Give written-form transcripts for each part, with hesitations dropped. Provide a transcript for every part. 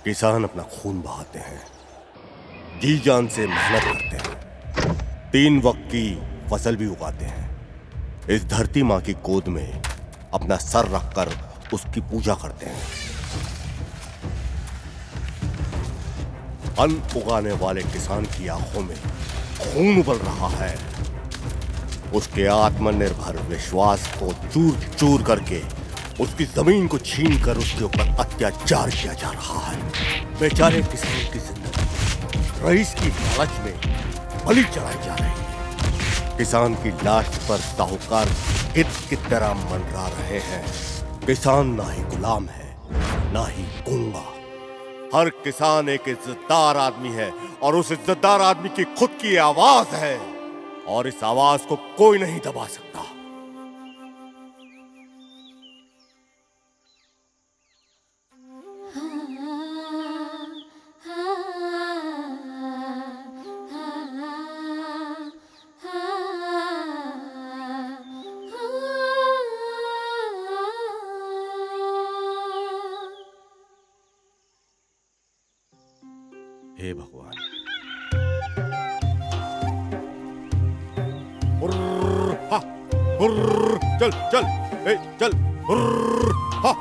किसान अपना खून बहाते हैं, जी जान से मेहनत करते हैं, 3 वक्त की फसल भी उगाते हैं, इस धरती माँ की गोद में अपना सर रखकर उसकी पूजा करते हैं। अन्न उगाने वाले किसान की आंखों में खून उबल रहा है। उसके आत्मनिर्भर विश्वास को चूर चूर करके उसकी जमीन को छीनकर उसके ऊपर अत्याचार किया जा रहा है। बेचारे किसान की जिंदगी रईस की लालच में बलि चढ़ाई जा रही है। किसान की लाश पर साहूकार गिद्ध की तरह मंडरा रहे हैं। किसान ना ही गुलाम है, ना ही गूंगा। हर किसान एक इज्जतदार आदमी है और उस इज्जतदार आदमी की खुद की आवाज है, और इस आवाज को कोई नहीं दबा सकता। हे भगवान। हुर्र, हा, हुर्र, चल चल, ए, चल, हुर्र, हा,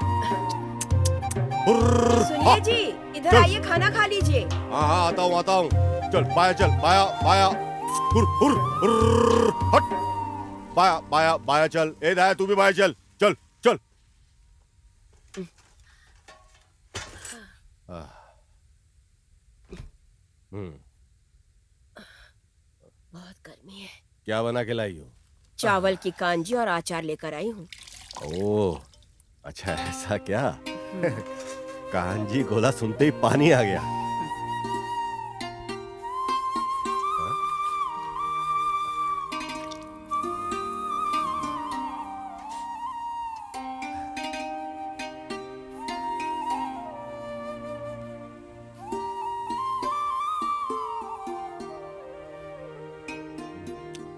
हुर्र, हा, सुनिए जी, इधर चल। आइए, खाना खा लीजिए। हाँ आता हूँ। चल बाया, चल बाया बाया, हुर हुर हुर्र, हट, बाया बाया बाया चल। ए दाया तू भी बाया चल, चल चल। बहुत गर्मी है। क्या बना के लाई हो? चावल की कांजी और अचार लेकर आई हूँ। ओह, अच्छा ऐसा क्या? कांजी गोला सुनते ही पानी आ गया।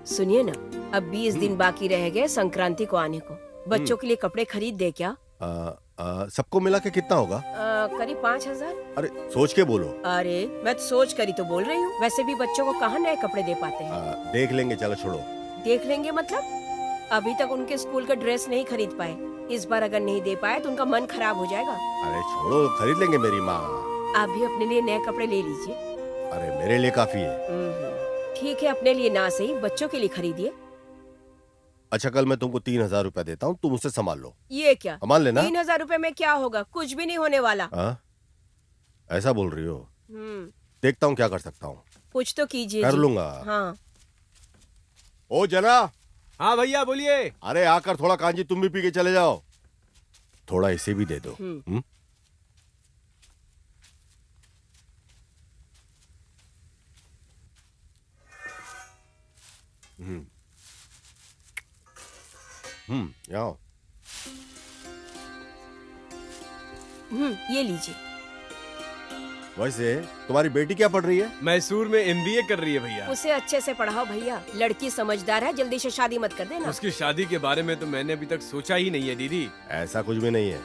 सुनिए ना, अब 20 दिन बाकी रह गए संक्रांति को आने को। बच्चों के लिए कपड़े खरीद दे क्या? सबको मिला के कितना होगा? करीब 5,000। अरे सोच के बोलो। अरे मैं तो सोच कर ही तो बोल रही हूँ। वैसे भी बच्चों को कहाँ नए कपड़े दे पाते हैं। देख लेंगे, चलो छोड़ो। देख लेंगे मतलब? अभी तक उनके स्कूल का ड्रेस नहीं खरीद पाए। इस बार अगर नहीं दे पाए तो उनका मन खराब हो जाएगा। अरे छोड़ो, खरीद लेंगे मेरी माँ। आप भी अपने लिए नए कपड़े ले लीजिए। अरे मेरे लिए काफी है। ठीक है, अपने लिए ना सही, बच्चों के लिए खरीदिए। अच्छा, कल मैं तुमको 3,000 रुपया देता हूँ, तुम उसे संभाल लो। ये क्या? संभाल लेना। 3,000 रुपए में क्या होगा? कुछ भी नहीं होने वाला। ऐसा बोल रही हो? देखता हूँ क्या कर सकता हूँ। कुछ तो कीजिए कर जी। लूंगा। हाँ। ओ जना। हाँ भैया बोलिए। अरे आकर थोड़ा कांजी तुम भी पी के चले जाओ। थोड़ा इसे भी दे दो। आओ। ये लीजिए। वैसे तुम्हारी बेटी क्या पढ़ रही है? मैसूर में MBA कर रही है भैया। उसे अच्छे से पढ़ाओ भैया, लड़की समझदार है, जल्दी से शादी मत कर देना। उसकी शादी के बारे में तो मैंने अभी तक सोचा ही नहीं है दीदी। ऐसा कुछ भी नहीं है।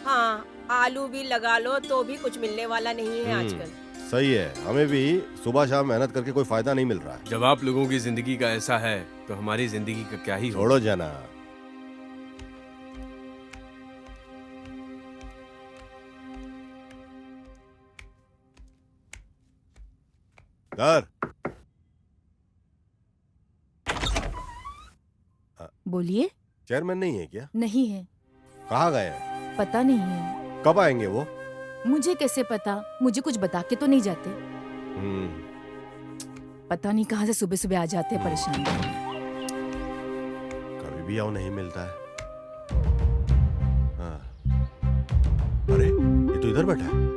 हाँ, आलू भी लगा लो तो भी कुछ मिलने वाला नहीं है आजकल। सही है, हमें भी सुबह शाम मेहनत करके कोई फायदा नहीं मिल रहा है। जब आप लोगों की जिंदगी का ऐसा है तो हमारी जिंदगी का क्या ही हो। छोड़ो जना। कर। बोलिए। चेयरमैन नहीं है क्या? नहीं है। कहाँ गए हैं? पता नहीं है। कब आएंगे वो? मुझे कैसे पता? मुझे कुछ बता के तो नहीं जाते। पता नहीं कहाँ से सुबह सुबह आ जाते हैं परेशान। कभी भी आओ, नहीं मिलता है। हाँ। अरे ये तो इधर बैठा है।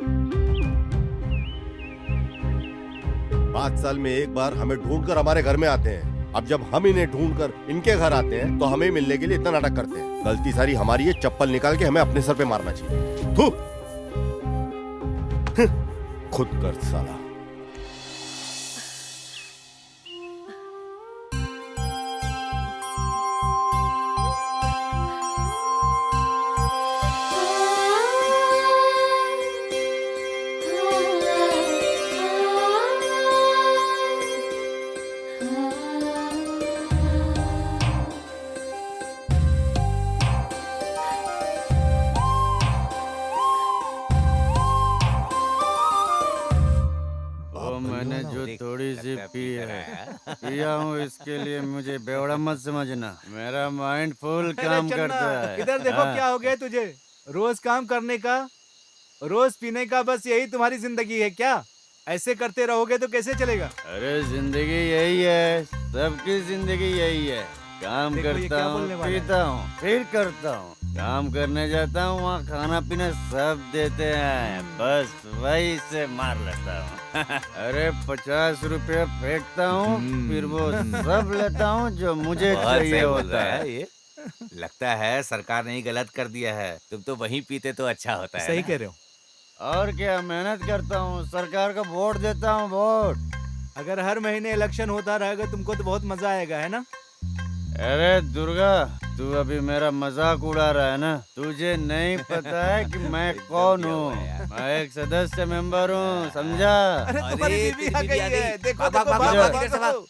5 साल में एक बार हमें ढूंढकर हमारे घर में आते हैं। अब जब हम इन्हें ढूंढकर इनके घर आते हैं तो हमें मिलने के लिए इतना नाटक करते हैं। गलती सारी हमारी है, चप्पल निकाल के हमें अपने सर पे मारना चाहिए। थू। खुद कर साला। दिया हूँ, इसके लिए मुझे बेवड़ा मत समझना। मेरा माइंड फुल अरे काम चन्ना, करता है। इधर देखो हाँ। क्या हो गया तुझे। रोज काम करने का, रोज पीने का, बस यही तुम्हारी जिंदगी है क्या? ऐसे करते रहोगे तो कैसे चलेगा? अरे जिंदगी यही है, सबकी जिंदगी यही है। काम देखो ये करता क्या हूँ, बोलने वाला है। पीता हूँ, फिर करता हूँ। काम करने जाता हूँ, वहाँ खाना पीना सब देते हैं, बस वही से मार लेता हूँ। अरे 50 रुपया फेंकता हूँ, फिर वो सब लेता हूँ जो मुझे बहुत चाहिए सही बोल होता रहा है। है ये। लगता है सरकार ने ही गलत कर दिया है। तुम तो वहीं पीते तो अच्छा होता है सही ना? कह रहे हो। और क्या, मेहनत करता हूँ, सरकार का वोट देता हूँ, वोट। अगर हर महीने इलेक्शन होता रहेगा तुमको तो बहुत मजा आएगा, है ना? अरे दुर्गा, तू अभी मेरा मजाक उड़ा रहा है ना? तुझे नहीं पता है कि मैं कौन क्या हुआ हूँ? यार? मैं एक सदस्य मेंबर हूँ, समझा? अरे तुम्हारी अरे, बीवी तेरी आ बीवी आ गई है। गई। देखो भाग, देखो, भाग, भागो, भाग, इधर से भागो।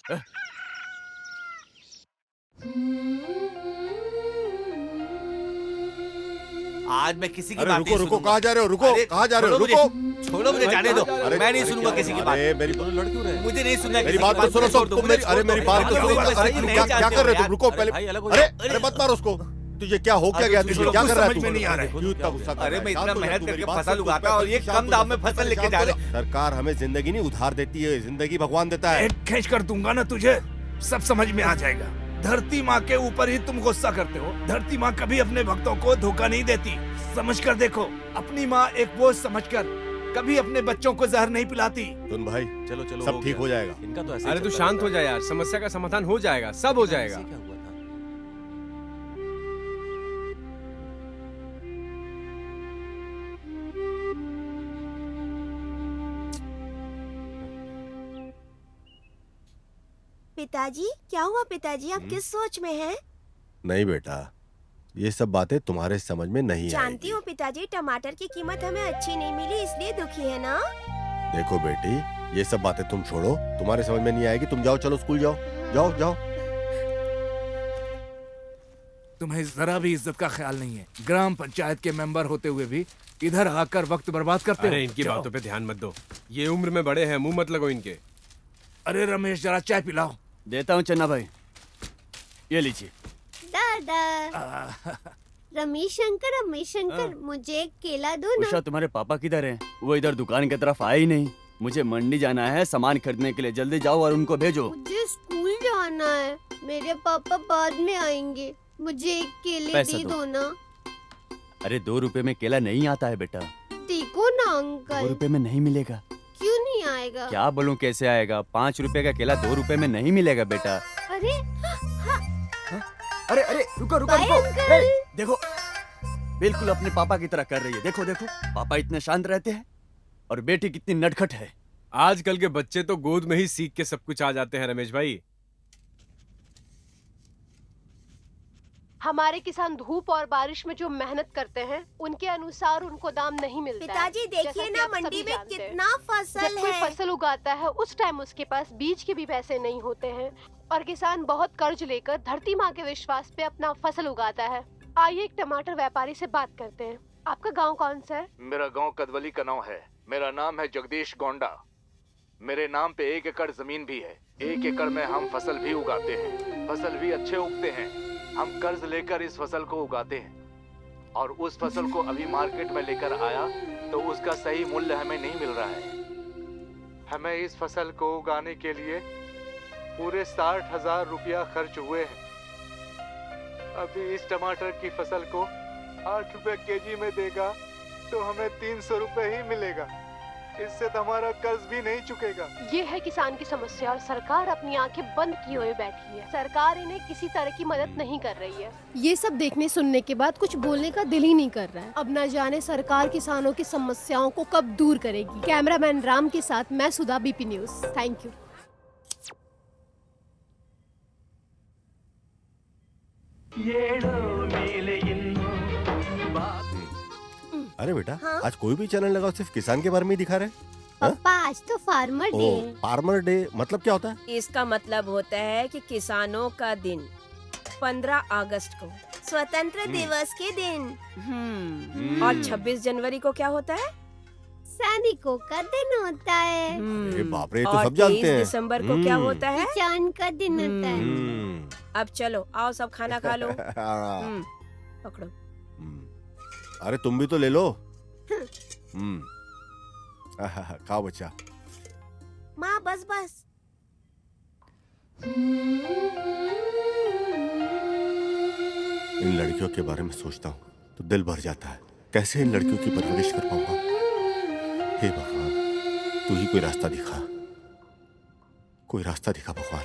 आज मैं किसी की अरे बात रुको नहीं रुको, सुनूंगा। कहाँ जा रहे हो? रुको, अरे, कहाँ जा रहे हो? छोड़ो रुको। मुझे, छोड़ो मुझे, जाने दो। अरे, मैं नहीं अरे सुनूंगा क्या- किसी की बात। अरे मेरी लड़ क्यों रहे? मुझे नहीं सुनना मेरी किसी बात की मत सुनो छोड़ तुम दो, तुम मुझे मेरी अरे छोड़ दो। मेरी बात तो भाई, सुनो। भाई, अरे भाई, तुम नहीं क्या जानते कर रहे हो? यार। तुम रुको अरे पहले। भाई, अलग हो अरे जाओ। अरे मत मारो उसको। तुझे क्या हो क्या अरे गया? तुझे तुझे क्या कुछ कर रहा है? समझ में नहीं आ रहा है। क्यों इतना गुस्सा कर रहा अरे है? मैं शांत इतना हो जा, मेहनत तू करके मेरी बात फसल सुन, तू उगाता और ये शांत कम हो दाम जा, में फसल लेके शांत जा हो रहे जा। सरकार हमें जिंदगी नहीं उधार देती है, जिंदगी भगवान देता है। एक खींच कर दूंगा ना तुझे, सब समझ में आ जाएगा। धरती माँ के ऊपर ही तुम गुस्सा करते हो। धरती माँ कभी अपने भक्तों को धोखा नहीं देती, समझ कर देखो। अपनी माँ एक बोझ समझकर कभी अपने बच्चों को जहर नहीं पिलाती। सुन भाई, चलो चलो, सब ठीक हो जाएगा। इनका तो ऐसे अरे तू शांत हो जा यार, समस्या का समाधान हो जाएगा, सब हो जाएगा। क्या हुआ था? पिताजी, क्या हुआ पिताजी? आप किस सोच में हैं? नहीं बेटा, ये सब बातें तुम्हारे समझ में नहीं जानती आएगी। हूँ पिताजी, टमाटर की कीमत हमें अच्छी नहीं मिली इसलिए दुखी है ना? देखो बेटी, ये सब बातें तुम छोड़ो, तुम्हारे समझ में नहीं आएगी। तुम जाओ, चलो स्कूल जाओ, जाओ जाओ। तुम्हें जरा भी इज्जत का ख्याल नहीं है। ग्राम पंचायत के मेंबर होते हुए भी इधर आकर वक्त बर्बाद करते हो। अरे इनकी जाओ। बातों पे ध्यान मत दो, ये उम्र में बड़े हैं, मुंह मत लगो इनके। अरे रमेश, जरा चाय पिलाओ। देता हूँ चन्ना भाई, ये लीजिए। दादा, रमेश अंकल, मुझे एक केला दो ना। उषा, तुम्हारे पापा किधर हैं? वो इधर दुकान की तरफ आए ही नहीं। मुझे मंडी जाना है सामान खरीदने के लिए, जल्दी जाओ और उनको भेजो। मुझे स्कूल जाना है, मेरे पापा बाद में आएंगे। मुझे एक केले पैसा दे दो। दो ना। अरे 2 रुपए में केला नहीं आता है बेटा। देखो ना 2 अंकल, रुपए में नहीं मिलेगा। क्यों नहीं आएगा? क्या बोलूं, कैसे आएगा? 5 रुपए का केला 2 रुपए में नहीं मिलेगा बेटा। अरे अरे अरे रुको रुको बाय रुको। अंकल। ए, देखो, बिल्कुल अपने पापा की तरह कर रही है। देखो देखो, पापा इतने शांत रहते हैं और बेटी कितनी नटखट है। आजकल के बच्चे तो गोद में ही सीख के सब कुछ आ जाते हैं रमेश भाई। हमारे किसान धूप और बारिश में जो मेहनत करते हैं उनके अनुसार उनको दाम नहीं मिलता है। पिताजी जैसा देखिए कि ना, आप मंडी सभी में जानते हैं। कितना फसल जब कोई है। फसल उगाता है उस टाइम उसके पास बीज के भी पैसे नहीं होते हैं और किसान बहुत कर्ज लेकर धरती माँ के विश्वास पे अपना फसल उगाता है। आइए एक टमाटर व्यापारी से बात करते हैं। आपका गांव कौन सा है? मेरा गांव कदवली कनौ है। मेरा नाम है जगदीश गोंडा। मेरे नाम पे 1 एकड़ जमीन भी है। 1 एकड़ में हम फसल भी उगाते हैं, फसल भी अच्छे उगते हैं। हम कर्ज लेकर इस फसल को उगाते हैं और उस फसल को अभी मार्केट में लेकर आया तो उसका सही मूल्य हमें नहीं मिल रहा है। हमें इस फसल को उगाने के लिए पूरे 60,000 रुपया खर्च हुए हैं। अभी इस टमाटर की फसल को 8 रुपए केजी में देगा तो हमें 300 रुपए ही मिलेगा। इससे तो हमारा कर्ज भी नहीं चुकेगा। ये है किसान की समस्या और सरकार अपनी आंखें बंद किए हुए बैठी है। सरकार इन्हें किसी तरह की मदद नहीं कर रही है। ये सब देखने सुनने के बाद कुछ बोलने का दिल ही नहीं कर रहा है। अब न जाने सरकार किसानों की समस्याओं को कब दूर करेगी। कैमरामैन राम के साथ मैं सुधा, बीपी न्यूज। Thank you. अरे बेटा, हाँ? आज कोई भी चैनल लगाओ सिर्फ किसान के बारे में ही दिखा रहे हैं। पापा, आज तो फार्मर डे ओ, है। फार्मर डे मतलब क्या होता है? इसका मतलब होता है कि किसानों का दिन 15 अगस्त को। स्वतंत्र दिवस के दिन। और 26 जनवरी को क्या होता है? सैनिकों का दिन होता है। अरे बाप रे, ये तो और सब जानते 23 हैं। दिसंबर को क्या होता है? किसान का दिन होता है। अब चलो आओ सब खाना खा लो। हाँ। पकड़ो। अरे तुम भी तो ले लो। खाओ बच्चा। माँ बस बस। इन लड़कियों के बारे में सोचता हूँ तो दिल भर जाता है। कैसे इन लड़कियों की परवरिश कर पाऊंगा? हे भगवान, तू ही कोई रास्ता दिखा, कोई रास्ता दिखा भगवान।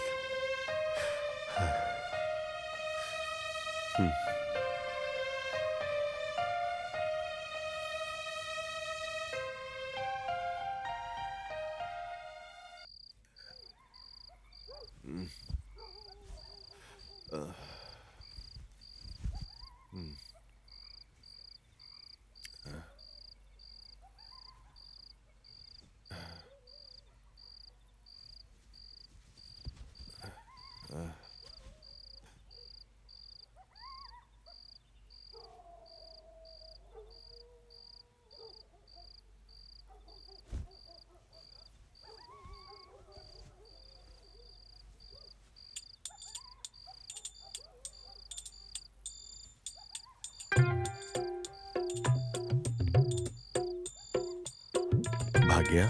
भाग्या,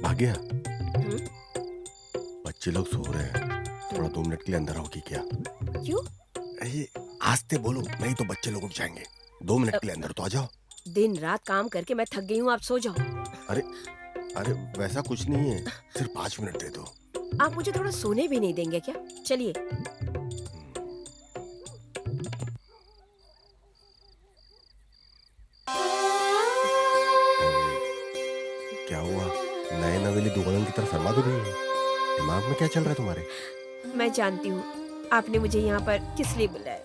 भाग्या, बच्चे लोग सो रहे हैं, थोड़ा 2 मिनट के लिए अंदर आओगी क्या? क्यों? ये आस्ते बोलो, नहीं तो बच्चे लोग उठ जाएंगे। 2 मिनट के लिए अंदर तो आ जाओ। दिन रात काम करके मैं थक गई हूँ, आप सो जाओ। अरे अरे वैसा कुछ नहीं है, सिर्फ 5 मिनट दे दो। आप मुझे थोड़ा सोने भी नहीं देंगे क्या? चलिए। क्या हुआ? नए नवेली दुल्हन की तरह शर्मा तो नहीं है? दिमाग में क्या चल रहा है तुम्हारे? मैं जानती हूँ आपने मुझे यहाँ पर किस लिए बुलाया।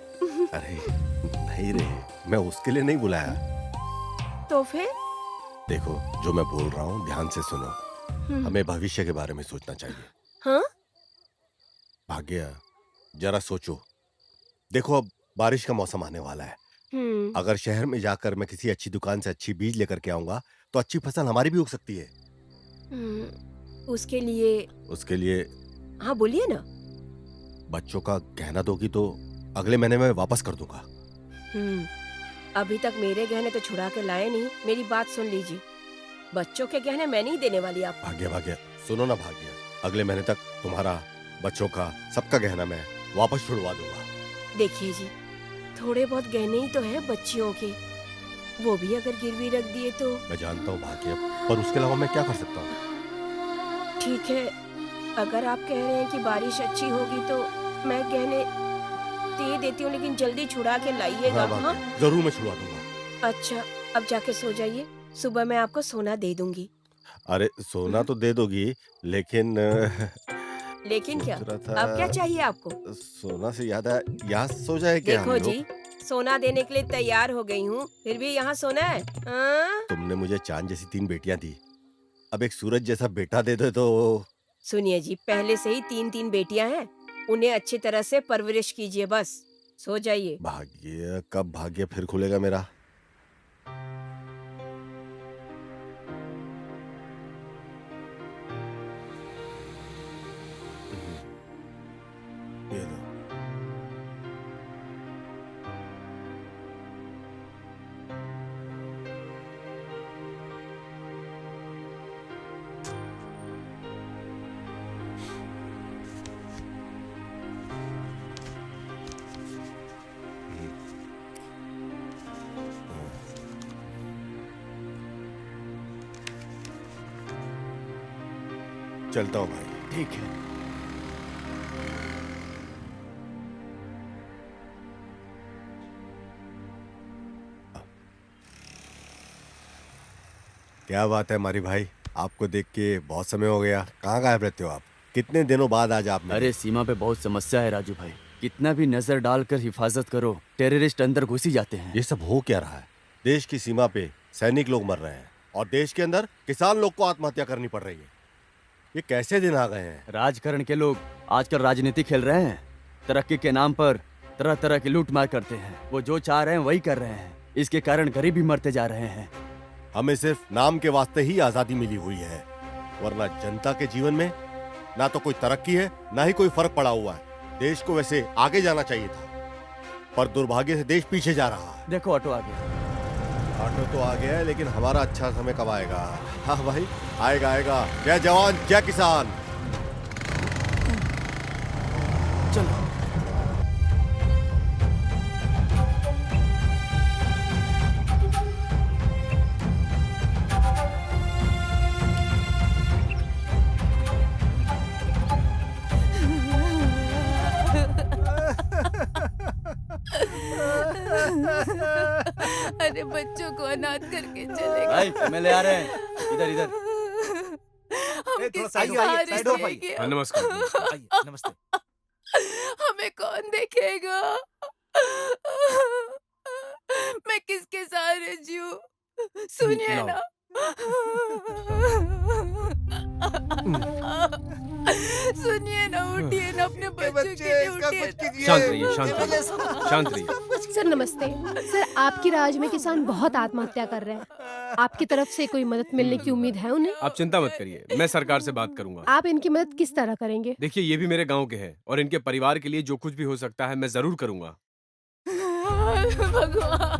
अरे नहीं रे, मैं उसके लिए नहीं बुलाया। तो फिर? देखो, जो मैं बोल रहा हूँ ध्यान से सुनो। हमें भविष्य के बारे में सोचना चाहिए। हाँ? भाग्य, जरा सोचो। देखो, अब बारिश का मौसम आने वाला है। अगर शहर में जाकर मैं किसी अच्छी दुकान से अच्छी बीज लेकर के आऊंगा तो अच्छी फसल हमारी भी उग सकती है। उसके लिए हाँ बोलिए ना। बच्चों का गहना दोगी तो अगले महीने में वापस कर दूंगा। अभी तक मेरे गहने तो छुड़ा के लाए नहीं। मेरी बात सुन लीजिए, बच्चों के गहने मैं नहीं देने वाली आपको। भाग्य, भाग्य, सुनो ना भाग्य, अगले महीने तक तुम्हारा, बच्चों का, सबका गहना मैं वापस छुड़वा दूंगा। देखिए जी, थोड़े बहुत गहने ही तो हैं बच्चियों के, वो भी अगर गिरवी रख दिए तो। मैं जानता हूँ भाग्य, पर उसके अलावा मैं क्या कर सकता हूँ? ठीक है, अगर आप कह रहे हैं कि बारिश अच्छी होगी तो मैं गहने दे देती हूँ, लेकिन जल्दी छुड़ा के लाइएगा। हाँ, जरूर मैं छुड़वा दूंगा। अच्छा, अब जाके सो जाइए, सुबह मैं आपको सोना दे दूंगी। अरे सोना तो दे दोगी, लेकिन लेकिन क्या? अब क्या चाहिए आपको? सोना से याद है, यहाँ सो जाए क्या? देखो जी, सोना देने के लिए तैयार हो गई हूँ, फिर भी यहाँ सोना है? तुमने मुझे चांद जैसी 3 बेटियां दी, अब एक सूरज जैसा बेटा दे दो तो। सुनिए जी, पहले से ही 3 बेटियां हैं, उन्हें अच्छी तरह से परवरिश कीजिए, बस सो जाइए। भाग्य, कब भाग्य फिर खुलेगा मेरा? ये लो। चलता हूँ भाई। ठीक है। क्या बात है मारी भाई, आपको देख के बहुत समय हो गया, कहाँ गायब रहते हो आप? कितने दिनों बाद आज आप? अरे सीमा पे बहुत समस्या है राजू भाई, कितना भी नजर डालकर हिफाजत करो, टेररिस्ट अंदर घुस ही जाते हैं। ये सब हो क्या रहा है? देश की सीमा पे सैनिक लोग मर रहे हैं और देश के अंदर किसान लोग को आत्महत्या करनी पड़ रही है। ये कैसे दिन आ गए हैं? राजकारण के लोग आजकल राजनीति खेल रहे हैं, तरक्की के नाम पर तरह तरह की लूट मार करते हैं। वो जो चाह रहे हैं वही कर रहे हैं, इसके कारण गरीब भी मरते जा रहे हैं। हमें सिर्फ नाम के वास्ते ही आजादी मिली हुई है, वरना जनता के जीवन में ना तो कोई तरक्की है, ना ही कोई फर्क पड़ा हुआ है। देश को वैसे आगे जाना चाहिए था, पर दुर्भाग्य से देश पीछे जा रहा है। देखो ऑटो आ गया। ऑटो तो आ गया है, लेकिन हमारा अच्छा समय कब आएगा? हाँ भाई, आएगा आएगा। जय जवान जय किसान। चलो। अरे बच्चों को अनाथ करके चले भाई एमएलए आ रहे हैं, इधर इधर। हम किसके सहारे जिएंगे? नमस्कार। नमस्ते। हमें कौन देखेगा? मैं किसके सहारे जीऊं? सुनिए ना। सुनिए ना, उठिए ना, अपने बच्चों के लिए उठिए। शांत रहिए, शांत रहिए, शांत रहिए। सर नमस्ते। सर आपकी राज्य में किसान बहुत आत्महत्या कर रहे हैं, आपकी तरफ से कोई मदद मिलने की उम्मीद है उन्हें? आप चिंता मत करिए, मैं सरकार से बात करूंगा। आप इनकी मदद किस तरह करेंगे? देखिए, ये भी मेरे गांव के हैं और इनके परिवार के लिए जो कुछ भी हो सकता है मैं जरूर करूंगा। भगवान,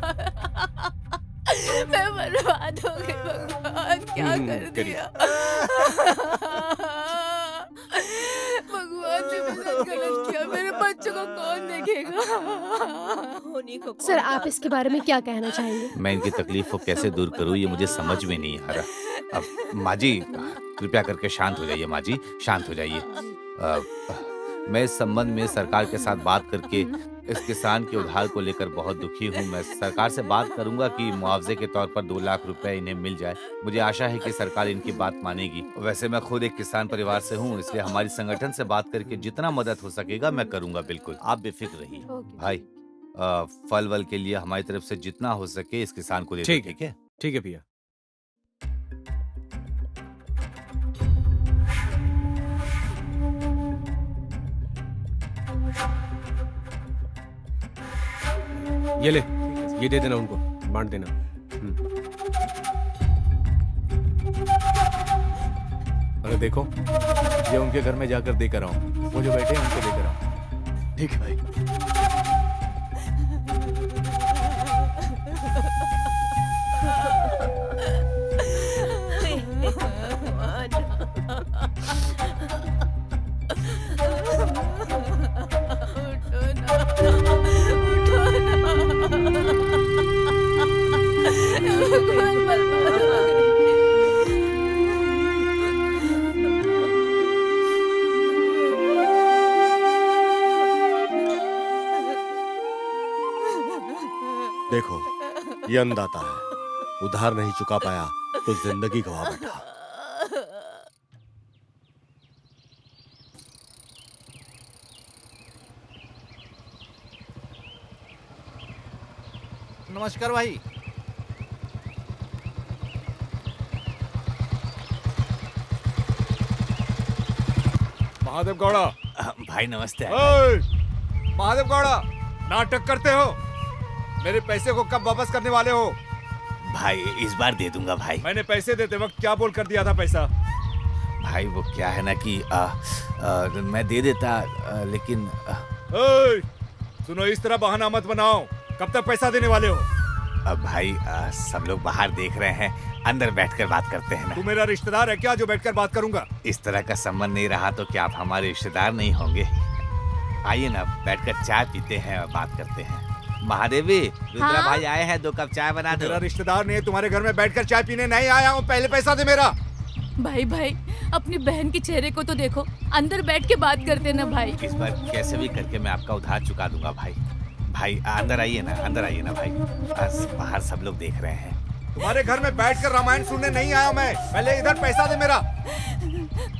मैं बर्बाद हो गई। भगवान क्या कर दिया? भगवान ने मेरे साथ गलत किया। मेरे बच्चों को कौन देखेगा? सर आप इसके बारे में क्या कहना चाहेंगे? मैं इनकी तकलीफ को कैसे दूर करूं ये मुझे समझ में नहीं आ रहा। अब माँ जी कृपया करके शांत हो जाइए। माँ जी शांत हो जाइए। मैं इस संबंध में सरकार के साथ बात करके इस किसान के उधार को लेकर बहुत दुखी हूँ। मैं सरकार से बात करूंगा कि मुआवजे के तौर पर 2 लाख रुपए इन्हें मिल जाए। मुझे आशा है कि सरकार इनकी बात मानेगी। वैसे मैं खुद एक किसान परिवार से हूँ, इसलिए हमारी संगठन से बात करके जितना मदद हो सकेगा मैं करूंगा। बिल्कुल आप बेफिक्र रहिए। भाई फल वल के लिए हमारी तरफ से जितना हो सके इस किसान को दे दो। ठीक है? ठीक है भैया। ये ले, ये दे देना उनको, बांट देना। अरे देखो, ये उनके घर में जाकर देकर आओ। वो जो बैठे हैं उनको देकर आओ। ठीक है भाई। देखो, ये अन्नदाता है, उधार नहीं चुका पाया तो जिंदगी गवा बैठा। नमस्कार भाई। महादेव गौड़ा। भाई नमस्ते। महादेव गौड़ा, नाटक करते हो? मेरे पैसे को कब वापस करने वाले हो? भाई इस बार दे दूंगा भाई। मैंने पैसे देते वक्त क्या बोल कर दिया था पैसा? भाई वो क्या है ना कि मैं दे देता लेकिन सुनो, इस तरह बहाना मत बनाओ। कब तक पैसा देने वाले हो? अब भाई सब लोग बाहर देख रहे हैं, अंदर बैठकर बात करते हैं ना। तू मेरा रिश्तेदार है क्या जो बैठकर बात करूंगा? इस तरह का संबंध नहीं रहा तो क्या आप हमारे रिश्तेदार नहीं होंगे? आइए ना, बैठकर चाय पीते हैं और बात करते हैं। महादेवी, रुद्रा भाई आए हैं, 2 कप चाय बना दो। मेरा रिश्तेदार नहीं है, तुम्हारे घर में बैठकर चाय पीने नहीं आया हूँ। पहले पैसा दे मेरा। भाई भाई, अपनी बहन के चेहरे को तो देखो, अंदर बैठ के बात करते ना भाई। इस बार कैसे भी करके मैं आपका उधार चुका दूंगा भाई। भाई अंदर आइए ना, अंदर आइए ना भाई। बाहर सब लोग देख रहे हैं। तुम्हारे घर में बैठकर रामायण सुनने नहीं आया मैं। पहले इधर पैसा दे मेरा।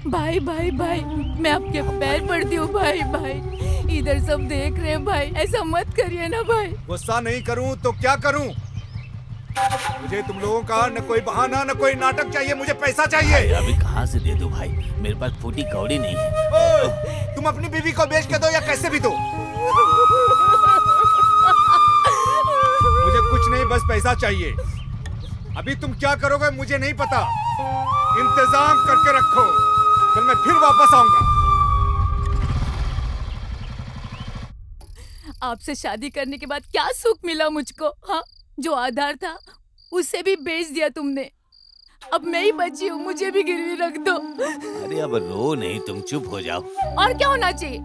भाई भाई भाई, मैं आपके पैर पड़ती हूँ भाई भाई। इधर सब देख रहे हैं भाई, ऐसा मत करिए ना भाई। गुस्सा नहीं करूँ तो क्या करूँ? मुझे तुम लोगों का न कोई बहाना न कोई नाटक चाहिए। मुझे पैसा चाहिए। अभी कहाँ से दे दूं भाई? मेरे पास फूटी कौड़ी नहीं है। तुम अपनी बीवी को बेच के दो या कैसे भी दो, मुझे कुछ नहीं, बस पैसा चाहिए। अभी तुम क्या करोगे मुझे नहीं पता, इंतजाम करके रखो, कल मैं फिर वापस आऊंगा। आपसे शादी करने के बाद क्या सुख मिला मुझको? हाँ, जो आधार था उसे भी बेच दिया तुमने। अब मैं ही बची हूँ, मुझे भी गिरवी रख दो। अरे अब रो नहीं, तुम चुप हो जाओ। और क्या होना चाहिए?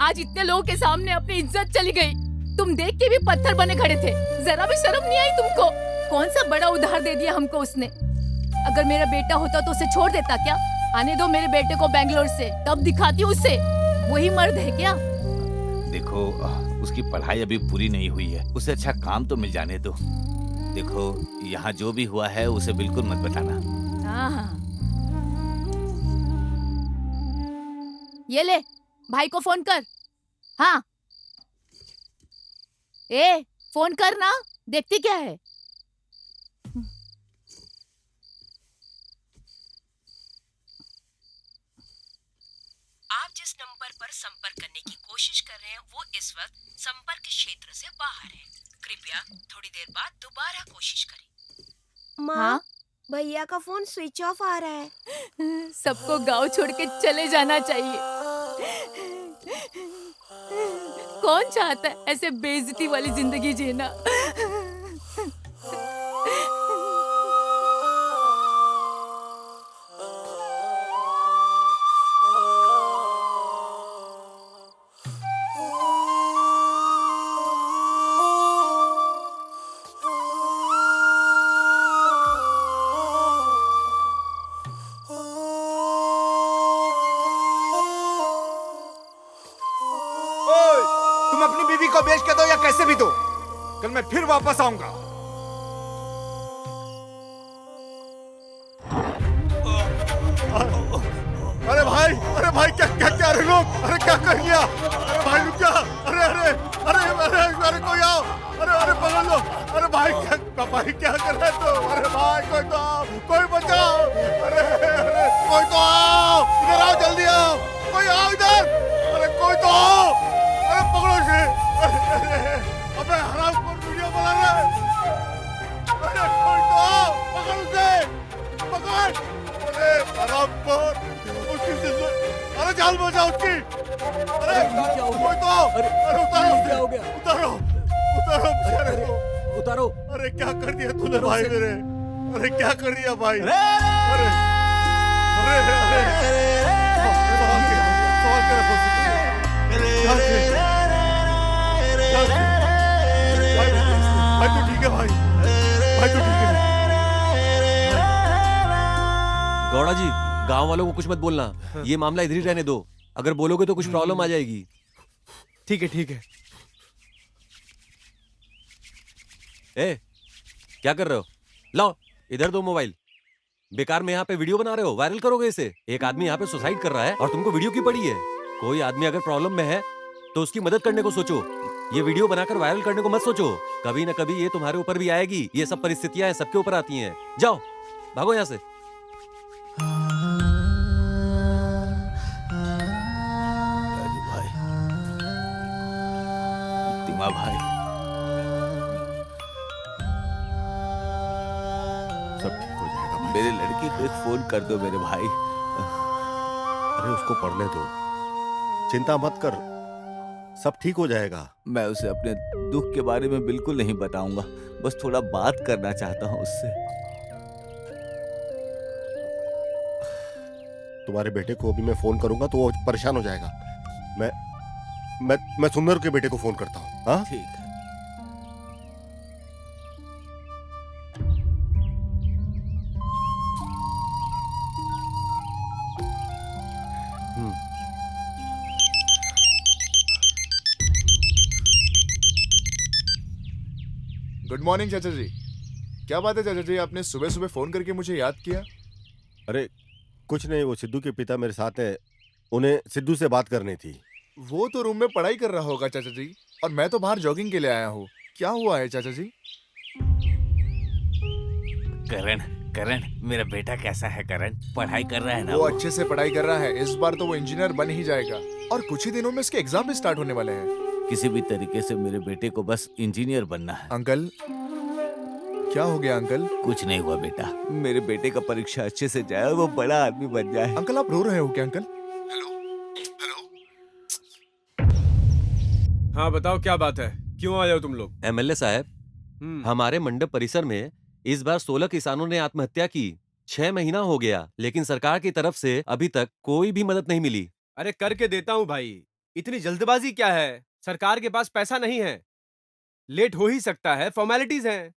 आज इतने लोगों के सामने अपनी इज्जत चली गई। तुम देख के भी पत्थर बने खड़े थे, जरा भी शर्म नहीं आई तुमको? कौन सा बड़ा उधार दे दिया हमको उसने? अगर मेरा बेटा होता तो उसे छोड़ देता क्या? आने दो मेरे बेटे को बैंगलोर से, तब दिखाती हूँ उसे वही मर्द है क्या। देखो उसकी पढ़ाई अभी पूरी नहीं हुई है, उसे अच्छा काम तो मिल जाने दो। देखो यहाँ जो भी हुआ है उसे बिल्कुल मत बताना। हाँ, ये ले भाई को फोन कर। हाँ ए फोन कर ना, देखती क्या है? आप जिस नंबर पर संपर्क करने की कोशिश कर रहे हैं वो इस वक्त संपर्क क्षेत्र से बाहर है। कृपया थोड़ी देर बाद दोबारा कोशिश करें। माँ, हाँ? भैया का फोन स्विच ऑफ आ रहा है। सबको गांव छोड़ के चले जाना चाहिए। कौन चाहता है ऐसे बेइज्जती वाली जिंदगी जीना? तुम अपनी बीवी को बेच के दो या कैसे भी दो, कल मैं फिर वापस आऊंगा। अरे भाई क्या क्या क्या रहे लोग, अरे क्या कर लिया? अरे भाई रुक जा, अरे अरे अरे अरे अरे कोई आओ, अरे पकड़ लो। अरे भाई क्या कर रहे हो? अरे भाई कोई तो आओ, कोई बचाओ। अरे अरे कोई तो आओ, इधर आओ, जल्दी आओ, कोई आओ इधर। अरे कोई तो आओ, अरे पकड़ो इसे। अबे हराम कौन वीडियो बना रहा है? अरे कोई तो आओ, पकड़ उसे, पकड़। अरे हराम कौन, उसकी जिंदगी, अरे जान बचाओ उसकी। अरे कोई तो आओ, अरे उतारो उसे, उतारो बेचारे को, उतारो। अरे क्या कर दिया तूने भाई मेरे? अरे क्या कर दिया भाई? अरे अरे अरे सवाल के रखो भाई तो ठीक है, भाई तो ठीक है। गौड़ा जी, गांव वालों को कुछ मत बोलना, ये मामला इधर ही रहने दो। अगर बोलोगे तो कुछ प्रॉब्लम आ जाएगी। ठीक है ठीक है। ए, क्या कर रहे हो? लाओ इधर दो मोबाइल। बेकार में यहाँ पे वीडियो बना रहे हो, वायरल करोगे इसे। एक आदमी यहाँ पे सुसाइड कर रहा है और तुमको वीडियो की पड़ी है। कोई आदमी अगर प्रॉब्लम में है तो उसकी मदद करने को सोचो, ये वीडियो बनाकर वायरल करने को मत सोचो। कभी न कभी ये तुम्हारे ऊपर भी आएगी। ये सब परिस्थितियां हैं, सबके ऊपर आती हैं। जाओ भागो यहाँ से। राजू भाई, तिमा भाई, सब ठीक हो जाएगा भाई। मेरे लड़की को एक फोन कर दो मेरे भाई। अरे उसको पढ़ने दो, चिंता मत कर, सब ठीक हो जाएगा। मैं उसे अपने दुख के बारे में बिल्कुल नहीं बताऊंगा, बस थोड़ा बात करना चाहता हूँ उससे। तुम्हारे बेटे को अभी मैं फोन करूंगा तो वो परेशान हो जाएगा। मैं सुंदर के बेटे को फोन करता हूँ। हाँ ठीक है। गुड मॉर्निंग चाचा जी। क्या बात है चाचा जी, आपने सुबह सुबह फोन करके मुझे याद किया? अरे कुछ नहीं, वो सिद्धू के पिता मेरे साथ है, उन्हें सिद्धू से बात करनी थी। वो तो रूम में पढ़ाई कर रहा होगा चाचा जी, और मैं तो बाहर जॉगिंग के लिए आया हूँ। क्या हुआ है चाचा जी? करण, मेरा बेटा कैसा है? करण पढ़ाई कर रहा है ना? वो अच्छे से पढ़ाई कर रहा है, इस बार तो वो इंजीनियर बन ही जाएगा, और कुछ ही दिनों में इसके एग्जाम भी स्टार्ट होने वाले हैं। किसी भी तरीके से मेरे बेटे को बस इंजीनियर बनना है। अंकल, क्या हो गया अंकल? कुछ नहीं हुआ बेटा, मेरे बेटे का परीक्षा अच्छे से जाए और वो बड़ा आदमी बन जाए। अंकल आप रो रहे हो क्या अंकल? हाँ बताओ क्या बात है, क्यों आए हो तुम लोग? एमएलए साहब, हमारे मंडप परिसर में इस बार 16 किसानों ने आत्महत्या की। 6 महीना हो गया, लेकिन सरकार की तरफ से अभी तक कोई भी मदद नहीं मिली। अरे करके देता हूँ भाई, इतनी जल्दबाजी क्या है? सरकार के पास पैसा नहीं है, लेट हो ही सकता है, फॉर्मेलिटीज हैं।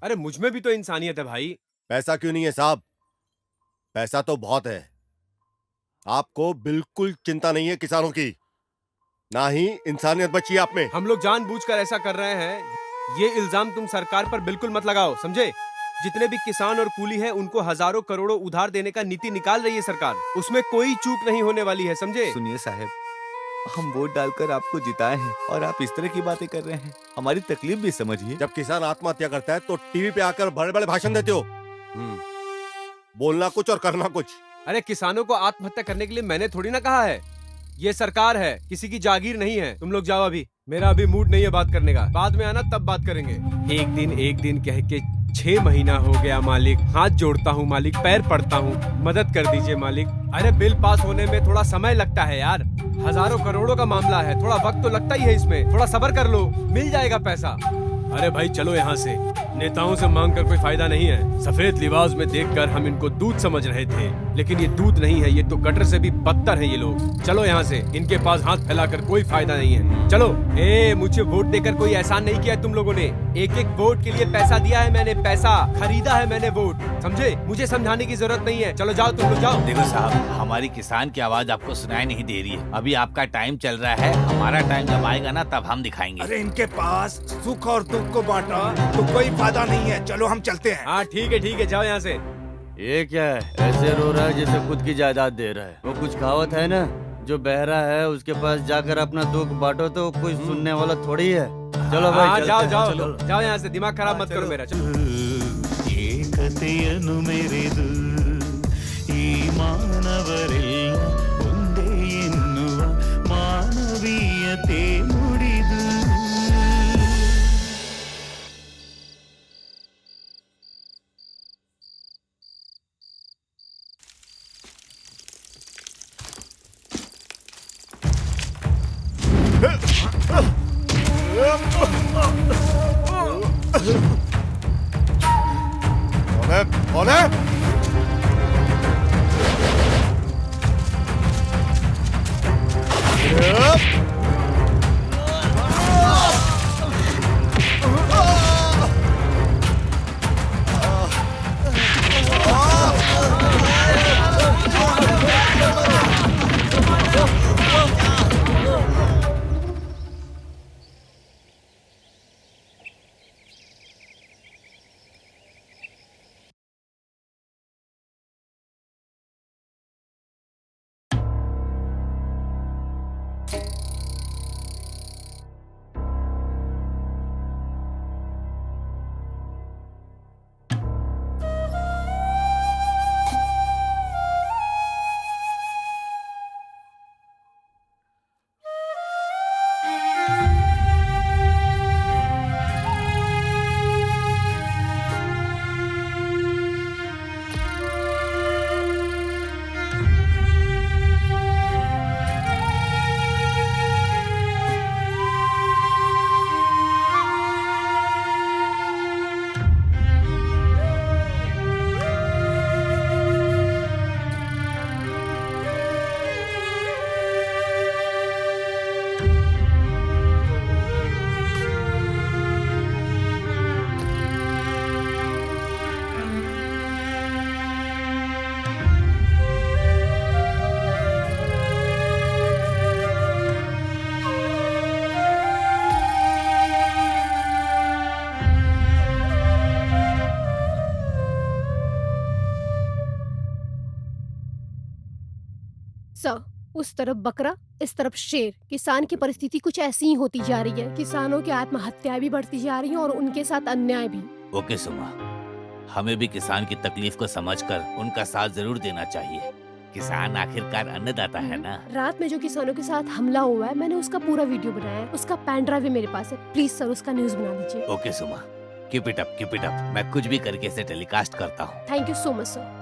अरे मुझ में भी तो इंसानियत है भाई। पैसा क्यों नहीं है साहब? पैसा तो बहुत है। आपको बिल्कुल चिंता नहीं है किसानों की, ना ही इंसानियत बची आप में। हम लोग जानबूझकर ऐसा कर रहे हैं, ये इल्जाम तुम सरकार पर बिल्कुल मत लगाओ, समझे? जितने भी किसान और कूली हैं, उनको हजारों करोड़ों उधार देने का नीति निकाल रही है सरकार, उसमें कोई चूक नहीं होने वाली है, समझे? सुनिए साहब, हम वोट डालकर आपको जिताए हैं और आप इस तरह की बातें कर रहे हैं, हमारी तकलीफ भी समझिए। जब किसान आत्महत्या करता है तो टीवी पे आकर बड़े बड़े भाषण देते हो, बोलना कुछ और करना कुछ। अरे किसानों को आत्महत्या करने के लिए मैंने थोड़ी ना कहा है, ये सरकार है, किसी की जागीर नहीं है। तुम लोग जाओ, अभी मेरा अभी मूड नहीं है बात करने का, बाद में आना तब बात करेंगे। एक दिन कह के 6 महीना हो गया मालिक, हाथ जोड़ता हूँ मालिक, पैर पड़ता हूँ, मदद कर दीजिए मालिक। अरे बिल पास होने में थोड़ा समय लगता है यार, हजारों करोड़ों का मामला है, थोड़ा वक्त तो लगता ही है इसमें, थोड़ा सब्र कर लो, मिल जाएगा पैसा। अरे भाई चलो यहाँ से, नेताओं से मांग कर कोई फायदा नहीं है। सफेद लिबास में देखकर हम इनको दूध समझ रहे थे, लेकिन ये दूध नहीं है, ये तो गटर से भी बदतर है ये लोग। चलो यहाँ से, इनके पास हाथ फैलाकर कोई फायदा नहीं है, चलो। मुझे वोट देकर कोई एहसान नहीं किया तुम लोगों ने, एक एक वोट के लिए पैसा दिया है मैंने, पैसा खरीदा है मैंने वोट, समझे? मुझे समझाने की जरूरत नहीं है, चलो जाओ तुम लोग जाओ। देखो साहब, हमारी किसान की आवाज आपको सुनाई नहीं दे रही है, अभी आपका टाइम चल रहा है, हमारा टाइम जब आएगा ना तब हम दिखाएंगे। अरे इनके पास सुख और दुख को बांटा तो कोई फायदा नहीं है, चलो हम चलते हैं। हाँ ठीक है, जाओ यहाँ से। ये क्या है, ऐसे रो रहा है जैसे खुद की जायदाद दे रहा है। वो कुछ कहावत है ना, जो बहरा है उसके पास जाकर अपना दुख बांटो तो कोई सुनने वाला थोड़ी है। चलो भाई जाओ यहाँ से, दिमाग खराब मत करो मेरा, चलो। ಏಕತೆಯನ್ನು ಮೆರೆದು ಈ ಮಾನವರೆಲ್ಲ ಒಂದೇ ಎನ್ನುವ ಮಾನವೀಯತೆ ನುಡಿದು कौन है? उस तरफ बकरा, इस तरफ शेर। किसान की परिस्थिति कुछ ऐसी ही होती जा रही है, किसानों की आत्महत्या भी बढ़ती जा रही है और उनके साथ अन्याय भी। ओके सुमा, हमें भी किसान की तकलीफ को समझकर उनका साथ जरूर देना चाहिए। किसान आखिरकार अन्नदाता है ना। रात में जो किसानों के साथ हमला हुआ है, मैंने उसका पूरा वीडियो बनाया है, उसका पेन ड्राइव भी मेरे पास है। प्लीज सर उसका न्यूज बना दीजिए। Okay Suma, keep it up, keep it up. मैं कुछ भी करके इसे टेलीकास्ट करता हूँ। Thank you so much sir.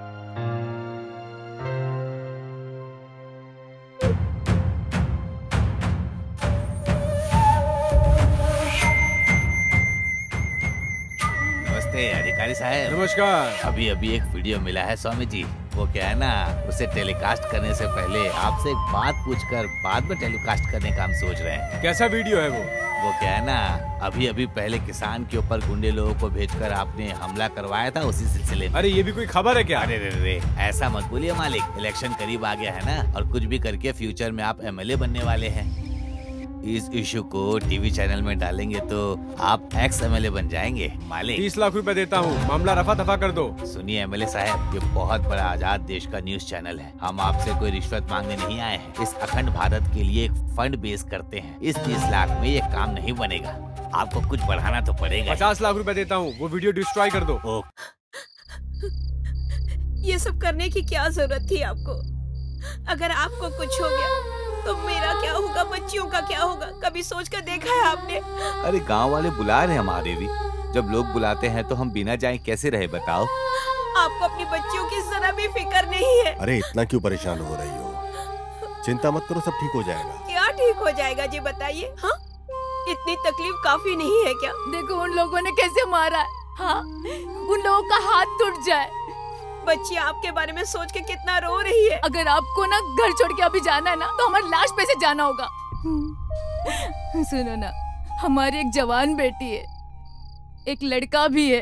नमस्ते अधिकारी साहब। नमस्कार। अभी अभी एक वीडियो मिला है स्वामी जी। वो क्या है ना, उसे टेलीकास्ट करने से पहले आपसे एक बात पूछकर बाद में टेलीकास्ट करने का हम सोच रहे हैं। कैसा वीडियो है वो क्या है ना, अभी अभी पहले किसान के ऊपर गुंडे लोगों को भेजकर आपने हमला करवाया था, उसी सिलसिले में। अरे ये भी कोई खबर है क्या? अरे रे रे, ऐसा मत बोलिए मालिक, इलेक्शन करीब आ गया है ना, और कुछ भी करके फ्यूचर में आप एमएलए बनने वाले हैं। इस इशू को टीवी चैनल में डालेंगे तो आप एक्स एमएलए बन जाएंगे मालिक। 30 लाख रुपए देता हूँ, मामला रफा दफा कर दो। सुनिए एमएलए साहब, ये बहुत बड़ा आजाद देश का न्यूज चैनल है। हम आपसे कोई रिश्वत मांगने नहीं आए हैं। इस अखंड भारत के लिए एक फंड बेस करते हैं। इस 30 लाख में ये काम नहीं बनेगा, आपको कुछ बढ़ाना तो पड़ेगा। 50 लाख रुपए देता हूँ, वो वीडियो डिस्ट्रॉय कर दो। ये सब करने की क्या जरूरत थी आपको? अगर आपको कुछ हो गया तो मेरा क्या होगा, बच्चियों का क्या होगा? कभी सोच कर देखा है आपने? अरे गांव वाले बुला रहे हैं हमारे भी, जब लोग बुलाते हैं तो हम बिना जाए कैसे रहे बताओ? आपको अपनी बच्चियों की जरा भी फिक्र नहीं है। अरे इतना क्यों परेशान हो रही हो? चिंता मत करो, सब ठीक हो जाएगा। क्या ठीक हो जाएगा जी, बताइए। हाँ, इतनी तकलीफ काफी नहीं है क्या? देखो उन लोगों ने कैसे मारा है। हाँ, उन लोगों का हाथ टूट जाए। बच्ची आपके बारे में सोच के कितना रो रही है। अगर आपको ना घर छोड़ के अभी जाना है ना, तो हमारी लाश पे से जाना होगा। सुनो ना, हमारी एक जवान बेटी है, एक लड़का भी है।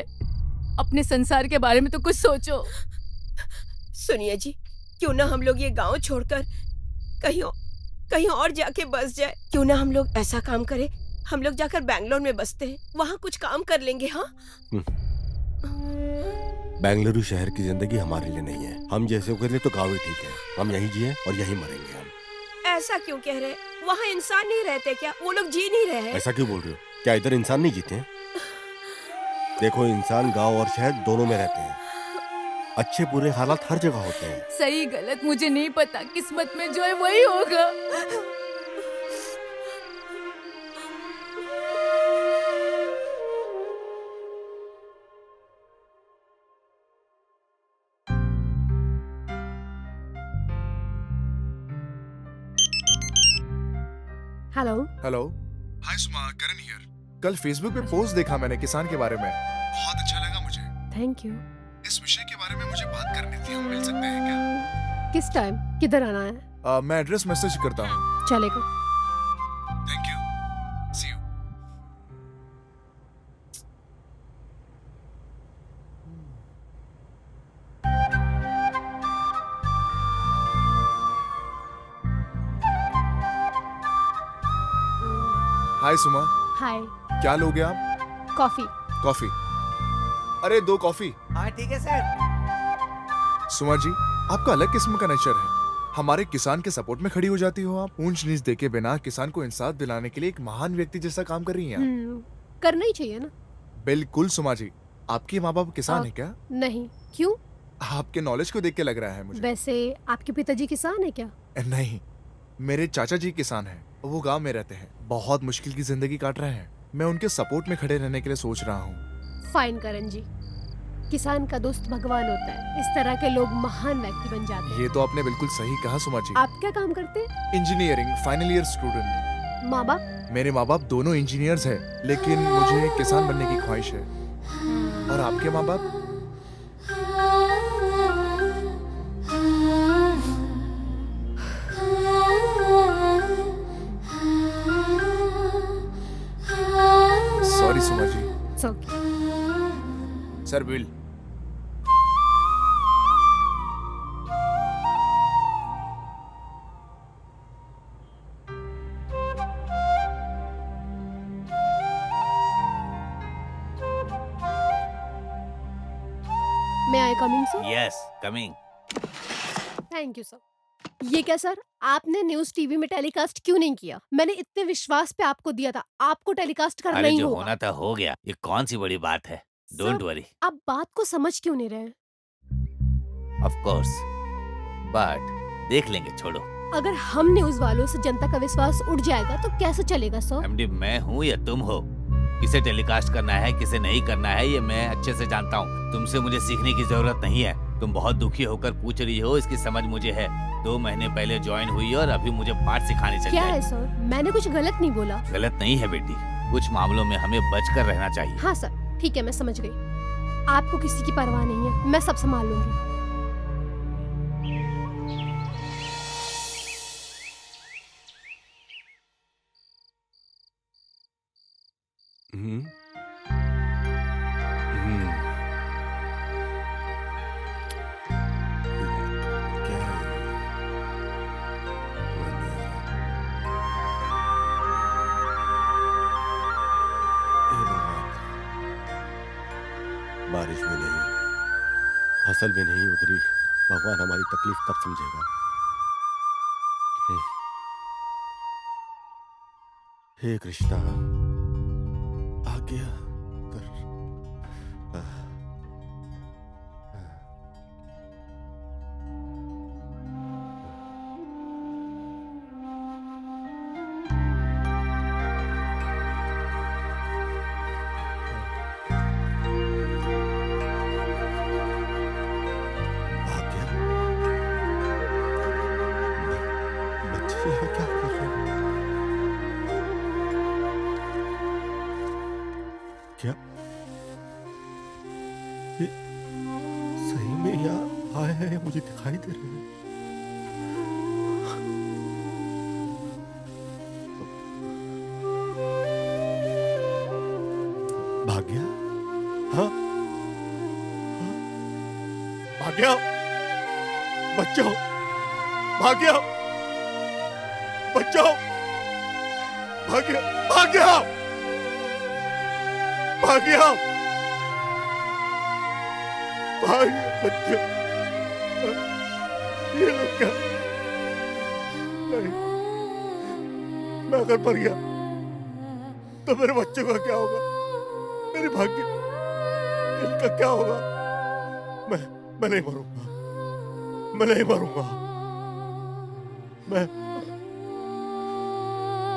अपने संसार के बारे में तो कुछ सोचो। सुनिए जी, क्यों ना हम लोग ये गांव छोड़कर कहीं और जाके बस जाए। क्यों ना हम लोग ऐसा काम करें, हम लोग जाकर बैंगलोर में बसते हैं, वहाँ कुछ काम कर लेंगे। हाँ, बेंगलुरु शहर की जिंदगी हमारे लिए नहीं है। हम जैसे के लिए तो गाँव ही ठीक है। हम यहीं जिए और यहीं मरेंगे हम। ऐसा क्यों कह रहे? वहाँ इंसान नहीं रहते क्या? वो लोग जी नहीं रहे हैं? ऐसा क्यों बोल रहे हो? क्या इधर इंसान नहीं जीते हैं? देखो, इंसान गांव और शहर दोनों में रहते हैं। अच्छे बुरे हालात हर जगह होते हैं। सही गलत मुझे नहीं पता, किस्मत में जो है वही होगा। Hello hello. Hi Suma, Karan here. कल फेसबुक पे पोस्ट देखा मैंने किसान के बारे में, बहुत अच्छा लगा मुझे। Thank you. इस विषय के बारे में मुझे बात करनी थी, हम मिल सकते हैं क्या? किस टाइम, किधर आना है? मैं एड्रेस मैसेज करता हूँ। चलेगा। Thank you, see you. Hi Suma. Hi. क्या लोगे आप? कॉफी। कॉफी? अरे 2 कॉफी। हाँ ठीक है सर। सुमा जी, आपका अलग किस्म का नेचर है। हमारे किसान के सपोर्ट में खड़ी हो जाती हो आप। ऊंच नीच देखे बिना किसान को इंसाफ दिलाने के लिए एक महान व्यक्ति जैसा काम कर रही हैं आप। करना ही चाहिए ना। बिल्कुल सुमा जी। आपके माँ बाप किसान है क्या? नहीं। क्यों? आपके नॉलेज को देख के लग रहा है मुझे। वैसे आपके पिताजी किसान है क्या? नहीं, मेरे चाचा जी किसान हैं। वो गांव में रहते हैं, बहुत मुश्किल की जिंदगी काट रहे हैं। मैं उनके सपोर्ट में खड़े रहने के लिए सोच रहा हूँ। फाइन करण जी, किसान का दोस्त भगवान होता है। इस तरह के लोग महान व्यक्ति बन जाते हैं। ये तो आपने बिल्कुल सही कहा सुमा जी। आप क्या काम करते हैं? Engineering final year student. माँ बाप? मेरे माँ बाप दोनों इंजीनियर्स हैं, लेकिन मुझे किसान बनने की ख्वाहिश है। और आपके माँ बाप? Sorry Suma ji. Sir bill. May I come in, sir? Yes, coming. Thank you sir. ये क्या सर, आपने न्यूज टीवी में टेलीकास्ट क्यों नहीं किया? मैंने इतने विश्वास पे आपको दिया था, आपको टेलीकास्ट करना अरे ही जो होगा। होना था हो गया, ये कौन सी बड़ी बात है। Don't worry. आप बात को समझ क्यों नहीं रहे? ऑफ कोर्स, बट देख लेंगे, छोड़ो। अगर हम न्यूज वालों से जनता का विश्वास उड़ जाएगा तो कैसे चलेगा सर? एमडी मैं हूँ या तुम हो? किसे टेलीकास्ट करना है किसे नहीं करना है ये मैं अच्छे से जानता हूँ। तुमसे मुझे सीखने की जरूरत नहीं है। तुम बहुत दुखी होकर पूछ रही हो, इसकी समझ मुझे है। 2 महीने पहले ज्वाइन हुई और अभी मुझे पाठ सिखानी चली क्या है। है सर, मैंने कुछ गलत नहीं बोला। गलत नहीं है बेटी, कुछ मामलों में हमें बचकर रहना चाहिए। हाँ सर, ठीक है, मैं समझ गई। आपको किसी की परवाह नहीं है, मैं सब संभाल लूंगी। क्या है? हे भगवान, बारिश भी नहीं, फसल भी नहीं उतरी। भगवान हमारी तकलीफ कब समझेगा? हे कृष्णा, आज्ञा कर। बच्चे यहाँ क्या कर रहे हैं? क्या ये सही में यहाँ आए हैं? मुझे दिखाई दे रहे हैं। भाग्या, हाँ हाँ? भाग्या, बच्चों, भाग्या, बच्चों, भाग्या, भाग्या, भाग्या, भाग्या, बच्चों, ये लोग क्या? नहीं, मैं अगर मर गया तो मेरे बच्चों का क्या होगा? मेरे भाग्य, इनका क्या होगा? मैं नहीं मरूंगा, मैं नहीं मरूंगा। मैं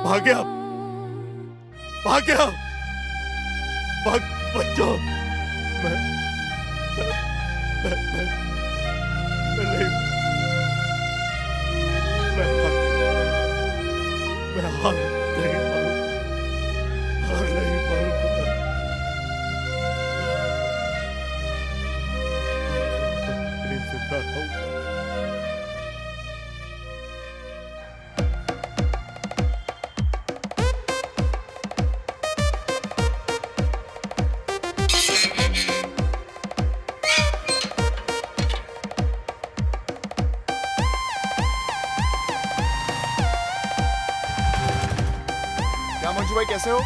भाग्या, भाग्या, बच्चों, मैं नहीं, मैं हार नहीं मारूंगा, हार नहीं मारूंगा। जिंदा रहूंगा। क्या मंजू भाई कैसे हो?